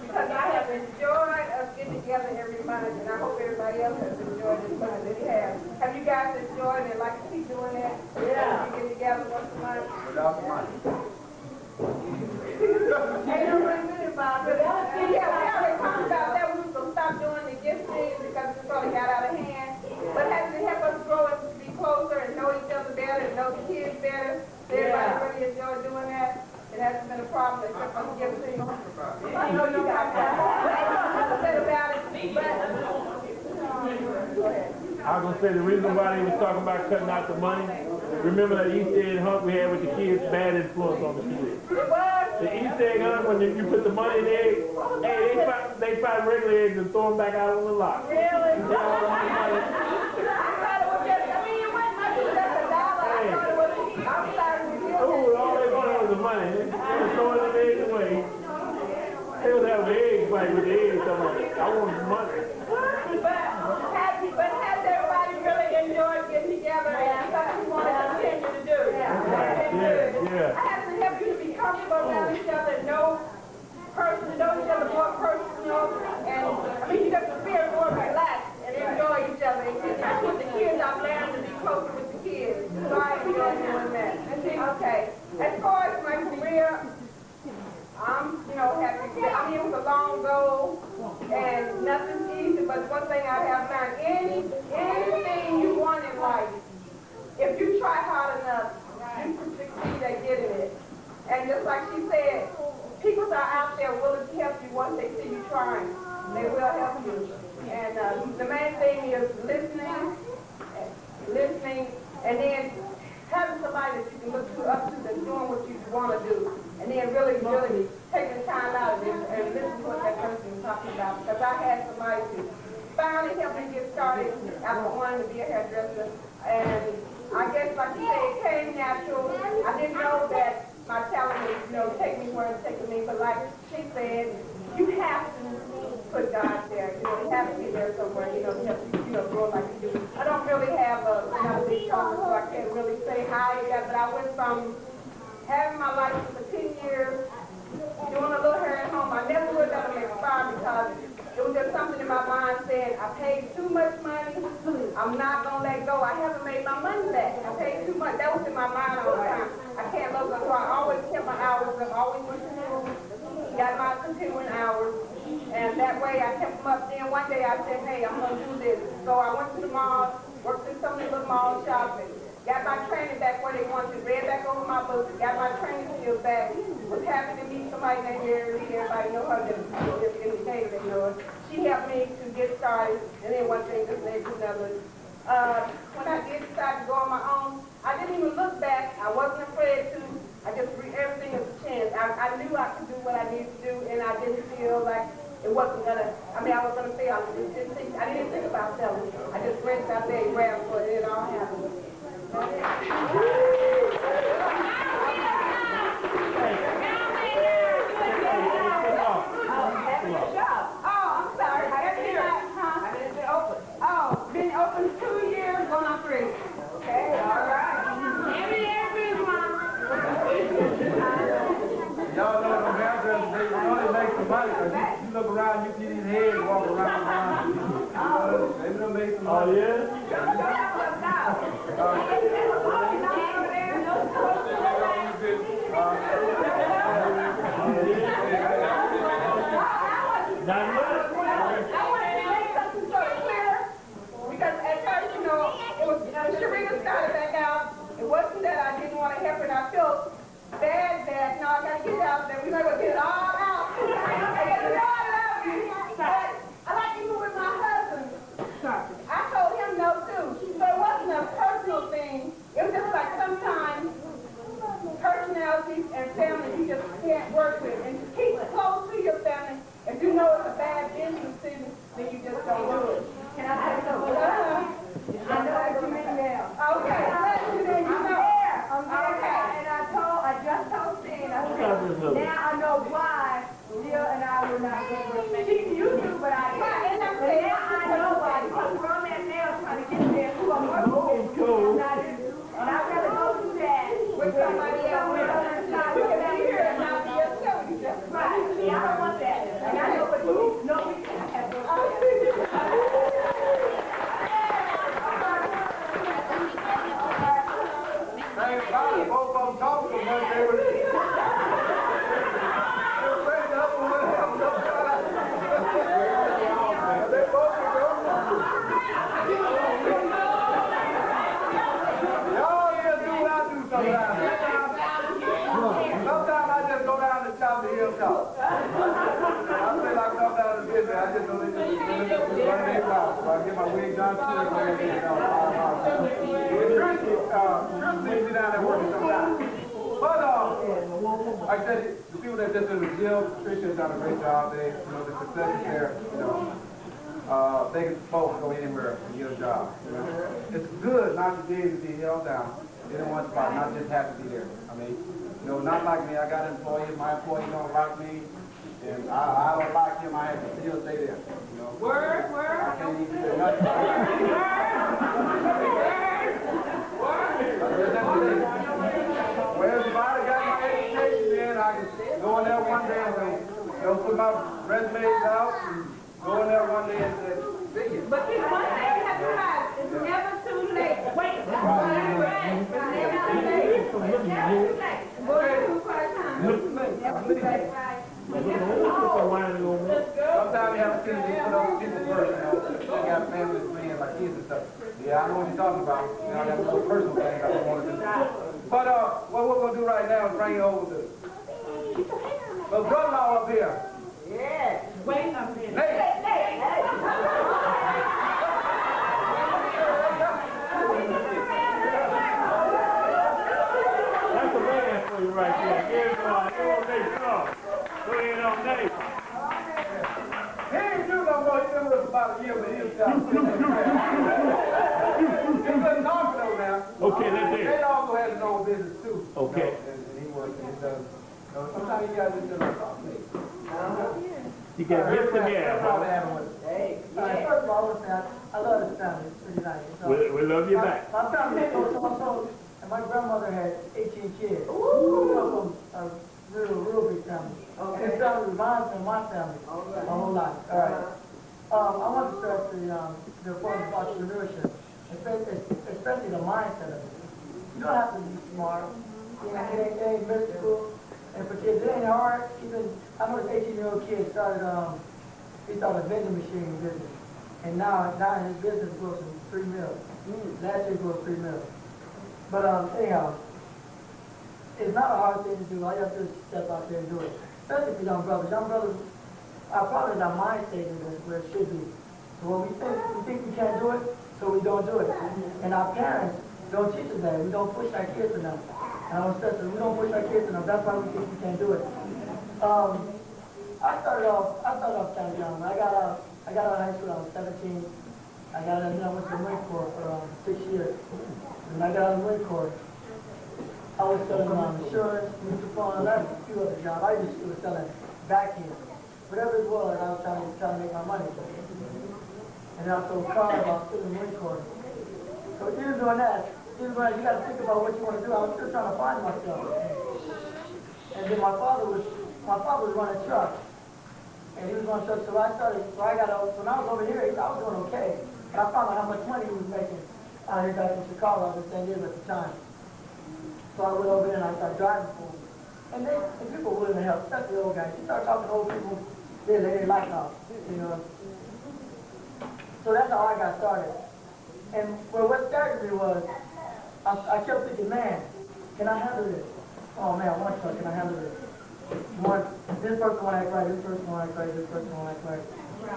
Because I have enjoyed us getting together every month, and I hope everybody else has enjoyed this month that you have. Have you guys enjoyed it? Like to keep doing that? Yeah. You get together once a month? Without the money. Ain't no really about it. Yeah, we already talked about that. We were going to stop doing the gift things because it sort of got out of hand. But hasn't it helped us grow and be closer and know each other better and know the kids better? Everybody really enjoyed doing that. It hasn't been a problem except for the gift things. I know you got that. A little bit about it, but go ahead. I was going to say the reason why they was talking about cutting out the money Remember that Easter egg hunt we had with the kids? Bad influence on the kids. The Easter egg hunt, when you put the money in the egg, hey, they find regular eggs and throw them back out on the lot. Really? Oh, all they wanted was the money. They were throwing the eggs away. They was having an egg fight with the eggs. I want the money. But has everybody really enjoyed getting together and something you want to continue to do? Yeah. I have to help you to be comfortable around each other, know each other more personal, and I mean you got to feel more relaxed and enjoy each other. And with the kids, I've learned to be closer with the kids, so I enjoy doing that. Okay, as far as my career, I'm, happy. I mean, it was a long goal, and nothing's easy, but one thing I have learned, anything you want in life, if you try hard enough, you can succeed at getting it. And just like she said, people are out there willing to help you once they see you trying. They will help you. And the main thing is listening, and then having somebody that you can look up to that's doing what you want to do. And then really taking time out and listen to what that person is talking about. Because I had somebody to finally help me get started after wanting to be a hairdresser. And I guess, like you say, it came natural. I didn't know that my talent would, take me where it's taking me. But like she said, you have to put God there. You have to be there somewhere, to help you, grow like you do. I don't really have a big talent, so I can't really say how you got, but I went from having my license for 10 years, doing a little hair at home. I never would have done it expired because it was just something in my mind saying, I paid too much money, I'm not going to let go. I haven't made my money back. I paid too much. That was in my mind all the time. I can't let go. So I always kept my hours up, always went to school, got my continuing hours, and that way I kept them up. Then one day I said, hey, I'm going to do this. So I went to the mall, worked in some of the little mall shopping. Got my training back where they wanted to, read back over my books, got my training skills back, was happy to meet somebody named Mary. Everybody know her, just indicated they know her. She helped me to get started, and then one thing just led to another. When I did decide to go on my own, I didn't even look back. I wasn't afraid to. I just read everything as a chance. I knew I could do what I needed to do, and I didn't feel like it wasn't gonna, I was gonna fail. I didn't think about selling. I just went out there and grabbed for it, and it all happened. Hey, come on. Oh, I'm sorry. I didn't been open. Oh, been open 2 years, going on 3. Okay, all right. Every year, Mama. Y'all know them hairdressers, they only make some money because you look around, you see these heads walking around. They done make some money. Oh, yeah? Sharita started back out. It wasn't that I didn't want to help her, and I felt bad that, no, I got to get out there. We're going to get it all out. I got it all out. But I like to move with my husband. I told him no, too. So it wasn't a personal thing. It was just like sometimes personalities and family you just can't work with. And to keep close to your family, if you know it's a bad business decision, then you just don't do it. Can I say something? I know what you mean now. Okay, I'm there. Okay, and I just told Steve, I said, now I know why Jill and I were not going to you do, but I didn't. And I'm saying, now I know why. Because from that nail trying to get there, who I'm working with, and I'd rather go through that with somebody else. We can be here and not be yourself. That's right. See, I don't want that. And I know what you mean. No, we can't have those. Thank God, both of them talk so much, they were afraid the other one would have no time. They both were going. Y'all just do what I do sometimes. Sometimes I just go down to Chop the Hill Top. I feel like I come down to business. I just don't run their mouth. So I get my wig done, too, and everything else. Chris needs to be down there working sometimes. But, like I said, the people that just did the Jill, Tricia has done a great job. They, you know, the success is there, you know. They can both go anywhere and get a job. You know? It's good not to be able to be held down in one spot, not just have to be there. I mean, you know, not like me. I got employees. My employees don't like me, and I don't like him. I have to still stay there. You know. Word. I can't even do nothing. Well, everybody got my education, man. I can go in there one day and they'll put my resumes out and go in there one day and say, see it. But this one thing you have to realize, it's never too late. Wait, it's never too late. It's never too late. Go to part-time. Never too late. Sometimes you have to put up people first, you know. They got families, friends, like kids and stuff. Yeah, I know what you're talking about. You know, I got a little personal thing I don't want to do. But what we're going to do right now is bring it over to the brother-in-law up here. Yeah. Wait a minute. That's a man for you right there. Here's one. Come on, Nate. Come on. Go ahead on, Nate. He ain't do no more. He's been with us about a year, but he's got He's been talking though now. Okay, let's hear it. They also has his own business too. Okay. You know, and he works and he does. You know, sometimes you gotta do little talk. You got this together. Probably having one. Hey. First of all, I love this family. It's pretty nice. So, We love you back. my family is so, and my grandmother had 18 kids. Ooh. A real big family. Okay. This family reminds me of my family a whole lot. All right. I want to stress the importance of entrepreneurship, especially the mindset of it. You don't have to be smart. You know, it ain't mystical. And for kids, it ain't hard. Even I know this 18-year-old kid started a vending machine business, and now his business goes from $3 million. Last year goes $3 million. But anyhow, it's not a hard thing to do. All you have to do is step out there and do it. Especially for young brothers. Young brothers, our fathers, our mind state is where it should be. So when we think we can't do it, so we don't do it. And our parents don't teach us that. We don't push our kids enough. And I want to stress that we don't push our kids enough. That's why we think we can't do it. I started off kind of young. I got out of high school. I was 17. I went to the Marine Corps for 6 years. And I got out of the Marine Corps. I was selling insurance, mutual funds, I had a few other jobs. I just was selling vacuums. Whatever it was, I was trying to make my money. And then I sold cars. I was still in the Marine Corps. So even doing that, you got to think about what you want to do. I was still trying to find myself. And then my father was running trucks. And he was running trucks, so I got out, when I was over here, I was doing okay. And I found out how much money he was making out here back in Chicago. I was in San Diego at the time. So I went over there and I started driving for them. And people were willing to help, especially old guys. You start talking to old people, they like us, you know. So that's how I got started. And what started me was, I kept thinking, man, can I handle this? Oh man, one truck, can I handle this? This person won't act right, this person won't act right, this person won't act right.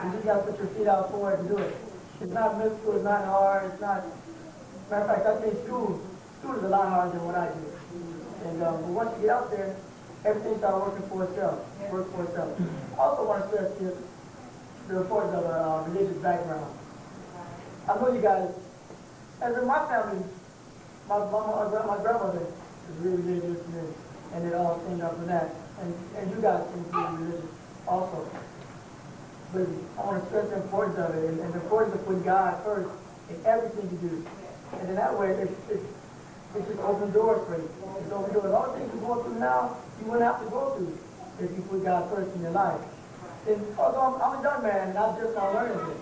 You just got to put your feet out for it and do it. It's not mystical, it's not hard, it's not... Matter of fact, I think school is a lot harder than what I do. And but once you get out there, everything starts working for itself. I also want to stress here the importance of a religious background. I know you guys, as in my family, my grandmother is really religious, and it all stemmed up from that. And you guys seem to be religious also. But I want to stress the importance of it, and the importance of putting God first in everything you do. And in that way, it's just open doors for you. It's open doors. All the things you're going through now, you wouldn't have to go through if you put God first in your life. And also, I'm a young man, and I'm just not learning this.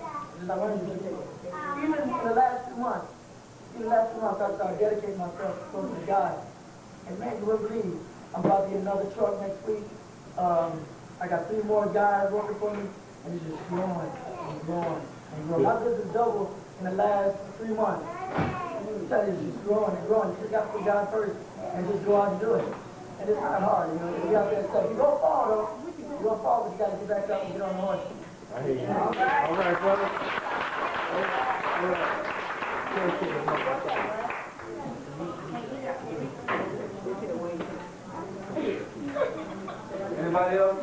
Even in the last 2 months, I started dedicating myself close to God. And man, you wouldn't believe, I'm about to get another truck next week. I got 3 more guys working for me, and it's just growing and growing and growing. My business doubled in the last 3 months. It's just growing and growing. You just got to put God first and just go out and do it. And it's not hard, you know. You got to say, you're going to fall, though. You're going to fall, but you got to get back up and get on the horse. I hear you. All right, brother. All right. Anybody else?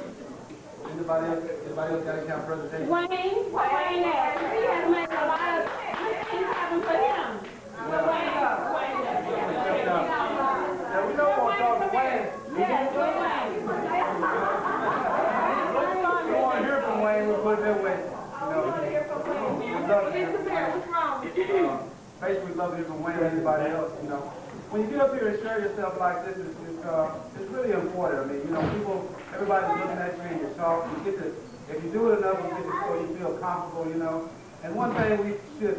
Anybody else? Anybody else got any kind of presentation? Wayne there. He had to make a lot of things happen for him. Wayne there. Now, we don't want to talk to Wayne. Yes, Wayne. We want to hear from Wayne. We'll put it that way. What's wrong with you? Basically, we love to hear from Wayne and anybody else, you know. When you get up here and share yourself like this, it's really important. I mean, you know, everybody's looking at you and you're talking. You get to, if you do it enough, you get to so you feel comfortable, you know. And one thing we should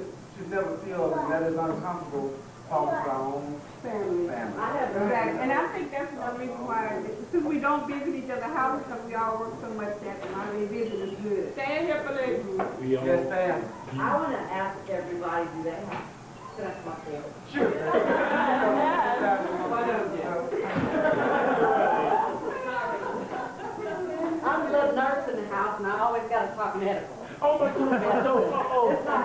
never feel is that is uncomfortable talking to our own family. Exactly. And I think that's one reason why, since we don't visit each other's houses, because we all work so much that I mean, visit is good. Stand here for this. Yes, ma'am. I want to ask everybody, do they have, can I come up there? Sure. I'm the little nurse in the house, and I always got to talk medical. Oh, my goodness. It's not.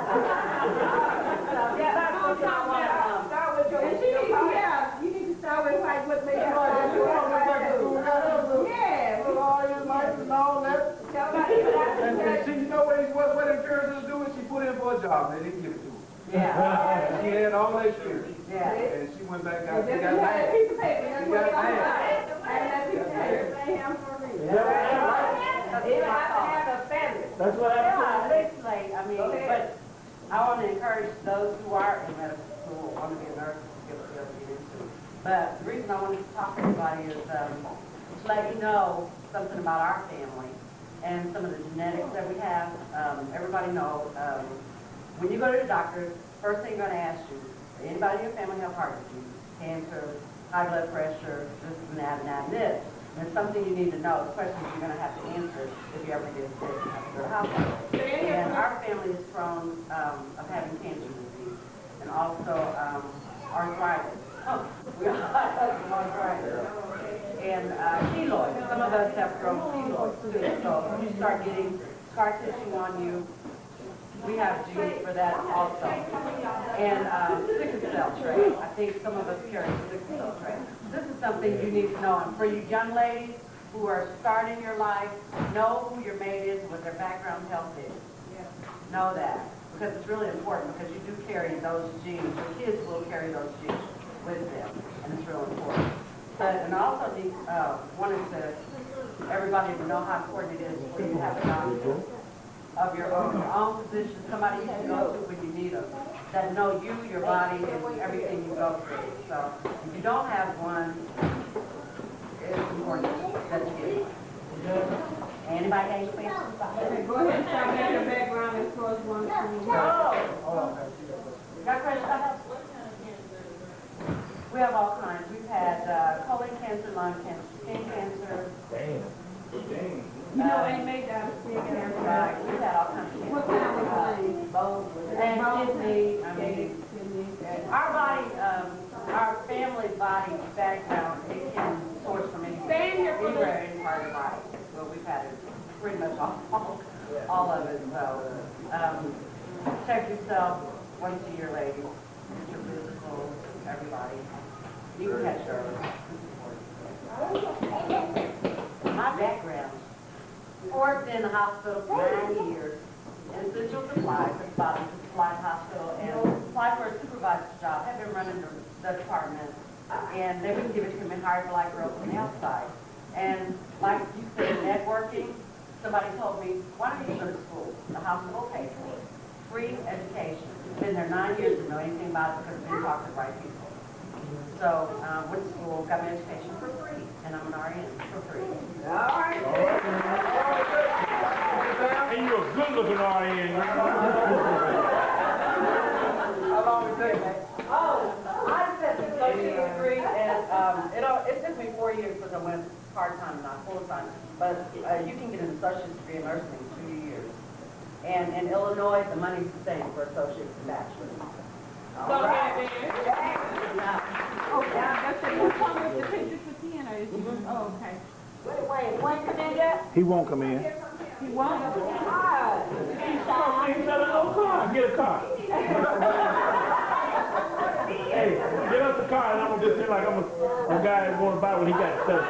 Yeah, Start with your, You need to start with like what made you Yeah, with all your life and all that. And she, you know what encourages her to do is she put in for a job, and they didn't give it to her. Yeah. She had all that years. Yeah. And she went back out. She You got had a mad. piece of paper. That's She what got y'all mad. and that piece of paper. They have for a reason. Even have to have a family. That's what Yeah, happened. legislate, I mean, but I want to encourage those who are in medical school, want to be a nurse, to get into. But the reason I wanted to talk to everybody is to let you know something about our family and some of the genetics that we have. Everybody knows, when you go to the doctor, first thing they're going to ask you, anybody in your family have heart disease, cancer, high blood pressure, this and that and that and this. And it's something you need to know. The questions you're going to have to answer if you ever get sick and have to go to the hospital. And our family is prone of having cancer disease and also arthritis. Oh, we all have arthritis. And keloids. Some of us have grown keloids too. So when you start getting scar tissue on you, we have genes for that also. And sickle cell trait. I think some of us carry sickle cell trait. This is something you need to know. And for you young ladies who are starting your life, know who your mate is, what their background health is. Know that. Because it's really important because you do carry those genes. Your kids will carry those genes with them. And it's real important. And I also wanted everybody to know how important it is for you to have a doctor of your own physician, somebody you can go to when you need them, that know you, your body, and everything you go through. So if you don't have one, it's important that you get one. Anybody got any questions? Go ahead and start with your background as far as one thing. Got questions? We have all kinds. We've had colon cancer, lung cancer, skin cancer. Damn. You know, ain't made that a skin cancer. Right. We've had all kinds of cancer. What kind of thing? Bones and kidney. I mean, our body, our family body background, it can source from anywhere in part of the body. Well, we've had it pretty much all of it. So check yourself once a year, ladies. Get your physical, everybody. You can catch her. My background. Worked in the hospital for 9 years in essential supplies at the bottom of the supply hospital and applied for a supervisor's job. Had been running the department and they wouldn't give it to me, hired black girls from the outside. And like you said, networking, somebody told me, why don't you go to school? The hospital pays for it. Free education. Been there 9 years, didn't know anything about it because I didn't talk to the right people. So went to school, got my education for free, and I'm an RN for free. All right. And you're a good-looking RN. How long it take? Oh, I said the associate degree, and it took me 4 years because I went part-time, not full-time. But you can get an associate's degree in nursing in 2 years. And in Illinois, the money's the same for associates and bachelors. Go ahead, man. Oh, yeah, that's it. What's wrong with the pictures for 10 or is oh, okay. Wait, one come in yet? He won't come in. He won't? Ain't selling no car. Get a car. Hey, get up the car and I'm gonna pretend like I'm a guy that going to buy when he got stuff.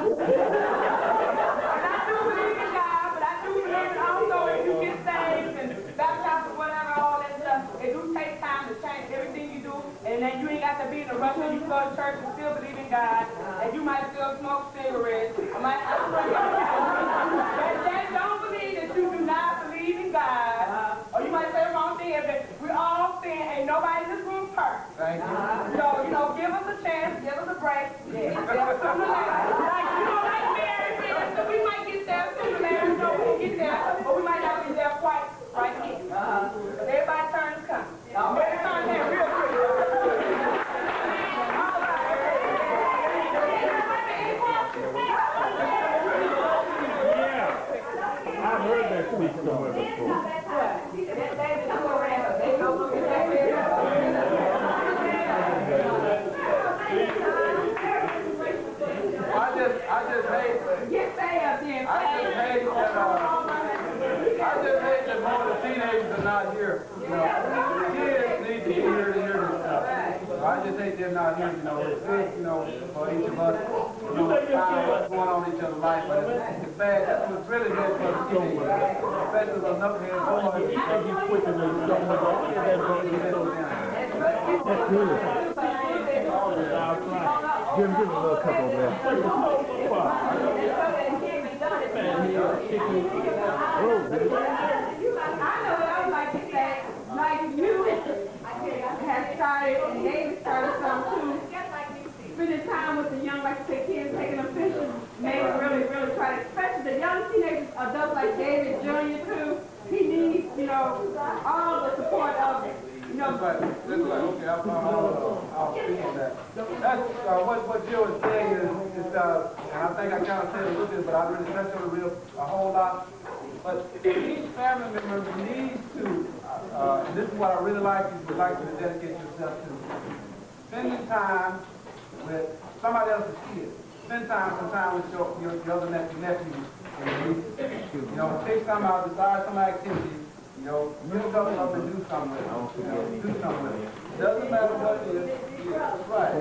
do believe in God, but I do believe in also if you get saved and baptized or whatever, all that stuff, it do take time to change everything you do, and then you ain't got to be in a rush when you go to church and still believe in God, and you might still smoke cigarettes, or might that don't believe that you do not believe in God, or you might say the wrong thing, but we all sin, ain't nobody in this room perfect. Thank you. So, you know, give us a chance, give us a break. Yeah. Like, like Mary said, so we might get there sooner or later, no, we can get there, but we might not be there quite right here. But everybody's turn is coming. Everybody's turn is real quick. Yeah, I've heard that speech somewhere before. I just hate that more of the teenagers are not here. You know, kids need to be here to hear this stuff. So I just hate they're not here. You know, it's good, you know, for each of us, you know, find what's going on in each other's life. But it's bad. It's really bad for the teenagers, especially the knucklehead boys. That's good. Give him a little cup over there. I know what I would like to say, like you have started, and David started some too, spending time with the young, like you say, kids, taking them fishing, maybe really try to, especially the young teenagers, adults like David Jr. too, he needs, you know, all the support of it. That's right. Okay, I'll speak on that. That's what Jill is saying is and I think I kind of said a little bit, but I really touched on it a whole lot. But each family member needs to, and this is what I really like, you would like you to dedicate yourself to, spending time with somebody else's kids. Spend some time with your other nephews and nieces. You know, take some out, decide some activity. You know, get a couple of them and do something with them. You know, do something with them. Doesn't matter what it is. Right.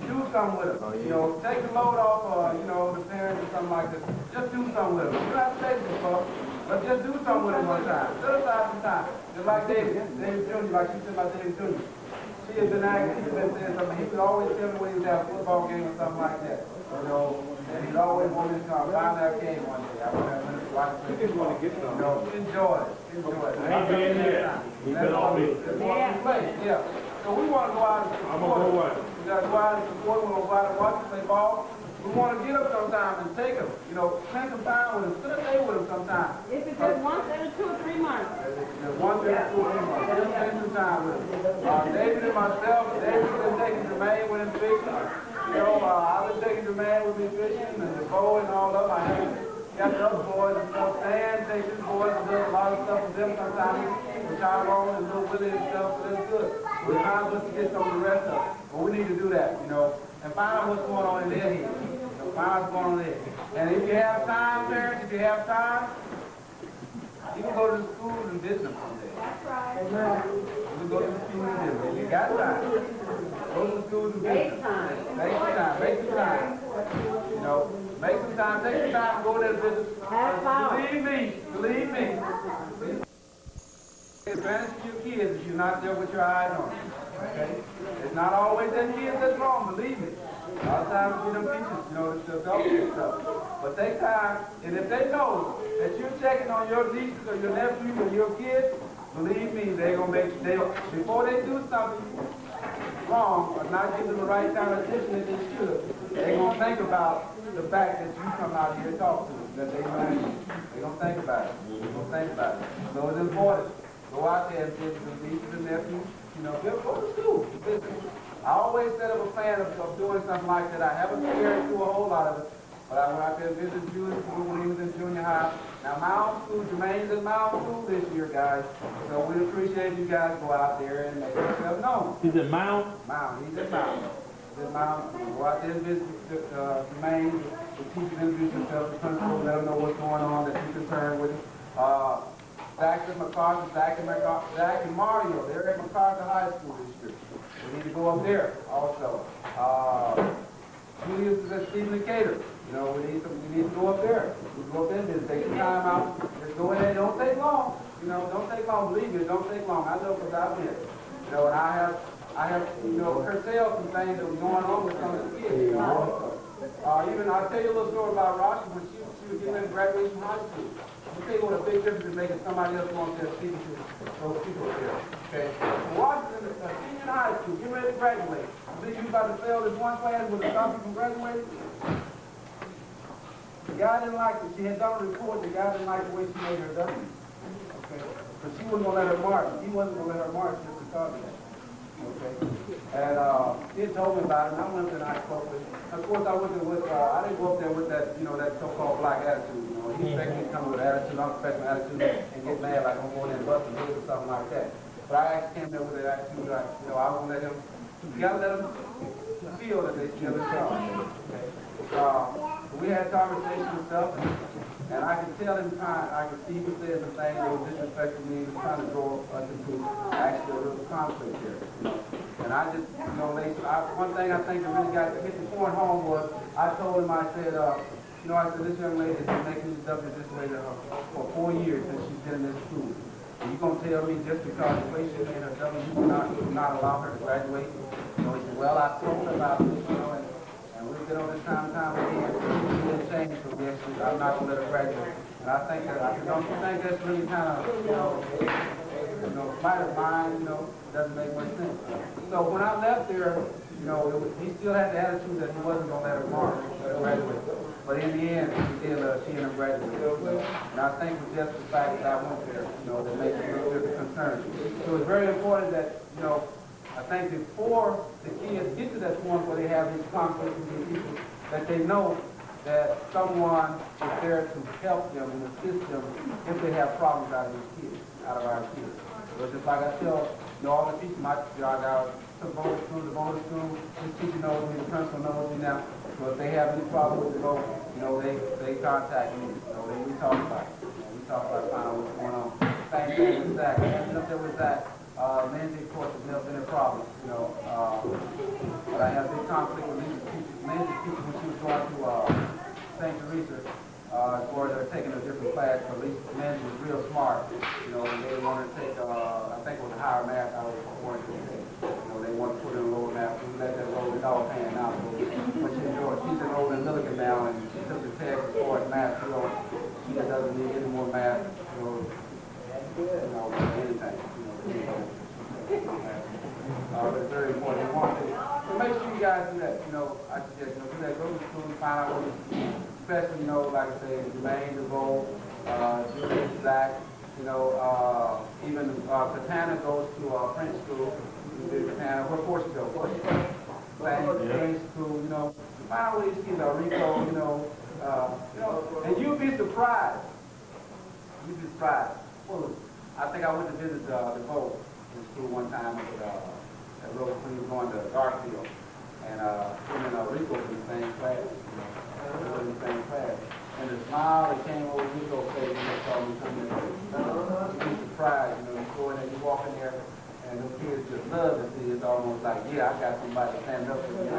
Do something with them. You know, take the load off, you know, the parents or something like that. Just do something with them. You don't have to say this, folks, but just do something with them one time. Set aside some time. Just like David Jr., like she said about David Jr. She has been acting, she's been saying something. He could always tell me when he was at a football game or something like that. You know, and he'd always want me to come. Find that game one day. I remember watching it. You just want to get some. You know, enjoy it. Enjoy it. I ain't been here. He's been on me. Yeah. So we want to go out and support. I'm going to go what? We got to go out and support. We want to go out and watch them play ball. We want to get them sometime and take them. You know, spend some time with them. Spend a day with them sometime. If it's just once every 2 or 3 months. Just once every 2 or 3 months. Just spend some time with them. David and myself, David's been taking Jermaine with him fishing. You know, I've been taking Jermaine with me fishing and the bow and all of them. I haven't got the other boys. You know, Stan takes his boys and does a lot of stuff with them sometimes. With Tyrone and little Woodley and stuff, so that's good. But it's time for us to get some of the rest of it. But we need to do that, you know, and find out what's going on in their head. You know, find out what's going on there. And if you have time, parents, if you have time, you can go to the school and visit them someday. That's right. You can go to the school and visit them. If you got time, go to the school and visit them. Make some time. Make some time. You know, make some time. Take some time and go there and visit. Believe me. Advantage to your kids if you're not there with your eyes on them. Okay? It's not always them kids that's wrong, believe me. A lot of times we them teachers, you know, it's adults and stuff. But take time, and if they know that you're checking on your nieces or your nephews or your kids, believe me, they're gonna before they do something wrong or not give them the right kind of attention that they should, they're gonna think about the fact that you come out here and talk to them, that they know you. They're gonna think about it. They're gonna think about it. So it's important. Go out there and visit the nieces and nephews. You know, go to school. Visit. I always said I'm a fan of doing something like that. I haven't carried through a whole lot of it, but I went out there and visited junior school when he was in junior high. Now my own school, Jermaine's in my own school this year, guys. So we appreciate you guys go out there and make yourself known. He's at Mount? Mount. He's at Mount. He's at Mount. Go out there and visit Jermaine. The teacher introduce himself, the principal, let them know what's going on, that you're concerned with it. Zach and Mario, they're at MacArthur High School this year. We need to go up there also. Julius is at Stephen Decatur. You know, we need to go up there. We go up there and just take some time out. Just go in there. Don't take long. You know, don't take long. Believe me, it don't take long. I know because I've been. You know, and I have, you know, curtailed some things that were going on with some of the kids. You know, even I'll tell you a little story about Roshi when she was getting ready to graduate from high school. I'll tell you what a big difference is making somebody else go up there speaking to those people up there. Okay? Washington is a senior in high school, getting ready to graduate. I think you about to fail this one class with a stop you from graduating. The guy didn't like it. She had done a report. The guy didn't like the way she made her W. Okay? But she wasn't going to let her march. He wasn't going to let her march just because of that. Okay? And he had told me about it, and I went up there and I spoke with him. Of course, I wasn't with, I didn't go up there with that, you know, that so-called black attitude. You know, he expected me to come with an attitude, unprofessional attitude, and get mad like I'm going in and busting heads or something like that. But I actually came there with that attitude, like, you know, I won't let him, you gotta let him feel that they still in charge. Okay? We had conversations and stuff, and I could tell him, I could see he was saying some things that was disrespectful to me. He was trying to draw us into actually a real conflict here. You know? And I just, you know, one thing I think that really got hit the point home was, I told him, I said, you know, I said, this young lady has been making these W this way for 4 years since she's been in this school. And you gonna tell me just because the way she made her W, you will not allow her to graduate? You know, he said, well, I told her about this, you know, and we've been on this time again, she didn't change from this, I'm not gonna let her graduate. And I think that, don't you think that's really kind of, you know, might have mind, you know, doesn't make much sense. So when I left there, you know, he still had the attitude that he wasn't going to let her march, let her graduate. But in the end, he did let she and him graduate. And I think it's just the fact that I went there, you know, that makes me a little bit concerned. So it's very important that, you know, I think before the kids get to that point where they have these conflicts with these people, that they know that someone is there to help them and assist them if they have problems out of these kids, out of our kids. So just like I tell, you know, all the teachers, my job out to the voter school, this teacher knows me, the principal knows me now. So if they have any problem with the vote, you know, they contact me. You know, we talk about it. You know, we talk about finding out what's going on. Same thing with Zach. I ended up there with Zach. Lindsay, of course, has never been a problem, you know. But I had a big conflict with Lindsay's teacher. Lindsay's teacher, when she was going to St. Teresa, as far as they were taking a different class, but at least Lindsay was real smart, you know, and they wanted to take, I think it was a higher math I was going to take. You know, they wanted to put in a lower math. We let that roll, it's all paying out. So when she's enrolled in Milligan now, and she took the test as far as math, you know, she just doesn't need any more math, you know, anything. It's very important. So make sure you guys do that. You know, I suggest, you know, do that. Go to school and find out what it's, especially, you know, like I say, Jermaine, DeVoe, Julius, Zach, you know, even Katana goes to French school. Katana, where Portugal? French school, you know. Find out where these kids are. Rico, you know, and you'll be surprised. You'll be surprised. Well, I think I went to visit DeVoe in school one time with at Rose when he was going to Garfield, and him and Rico was in the same class. They were in the same class. And the smile that came over Rico's face when they saw me coming in, you'd be surprised. You know, you go in there, you walk in there, and the kids just love to see. It's almost like, yeah, I got somebody to stand up for me.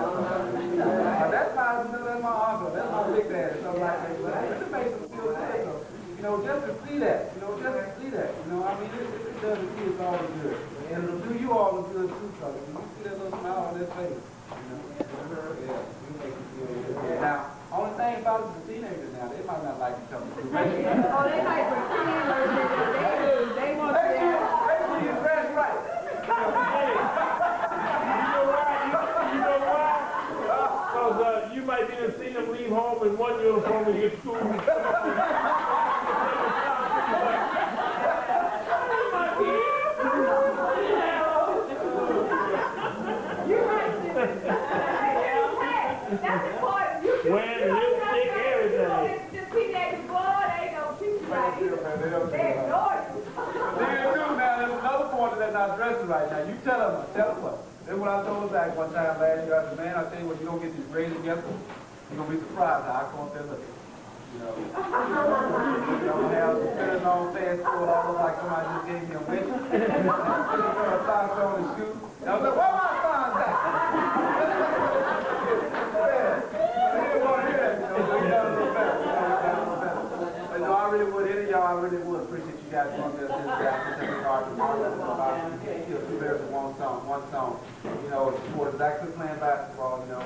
That's my uncle, that's my big dad, or something like that. But it makes them feel good. So, you know, just to see that, you know, I mean, it does the kids all the good. And it'll do you all the good too, because when you see that little smile on their face, you know, yeah, you make them feel good. Now, only thing about it is the teenagers now, they might not like each other too much. Oh, they like pretend, they want to Basically, you dress right. You know why? Because you might be to see them leave home in one uniform and get school. That's important. Wearing lipstick, everything. Just teenagers, boy, they don't treat you right either. They ignore you. Now, there's another point that they're not dressing right now. You tell them what. Then when I told Zach one time last year, I said, man, I tell you what, you don't get these grades together, you're going to be surprised how I come up there looking. You know, I'm going to have some spinners on, fast forward, almost like somebody just gave me a wish. A socks on and shoes. And I was like, where my sons at? Yeah. They didn't want to hear that, you know. really would appreciate you guys going there this guy, this hard to kill two birds with one song. You know, Ford is actually playing basketball, you know.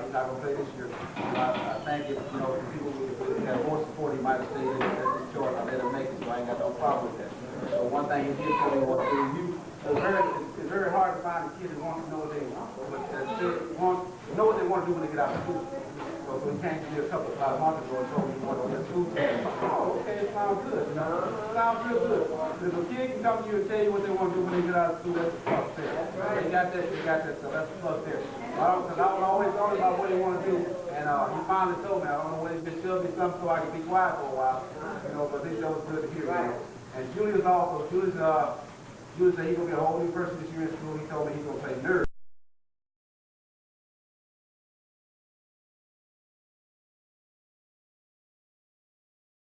He's not gonna play this year. I think if, you know, if people would have more support, he might have stayed in this choice. I let him make it, so I ain't got no problem with that. So one thing he did tell me was it's very hard to find a kid that wants to know what they want, know what they want to do when they get out of school. So we came to me a couple of months ago and told me he wanted to go to school. Oh, okay, it sounds good, you know. It sounds real good. If a kid can come to you and tell you what they want to do when they get out of school, that's a plus there. They got that, so that's a plus there. Because I was always talking about what they want to do, and he finally told me, I don't know whether he been telling me something so I could be quiet for a while, you know, but I think that was good to hear. You know. And Julius said he's going to be a whole new person this year in school. He told me he's going to play nerd.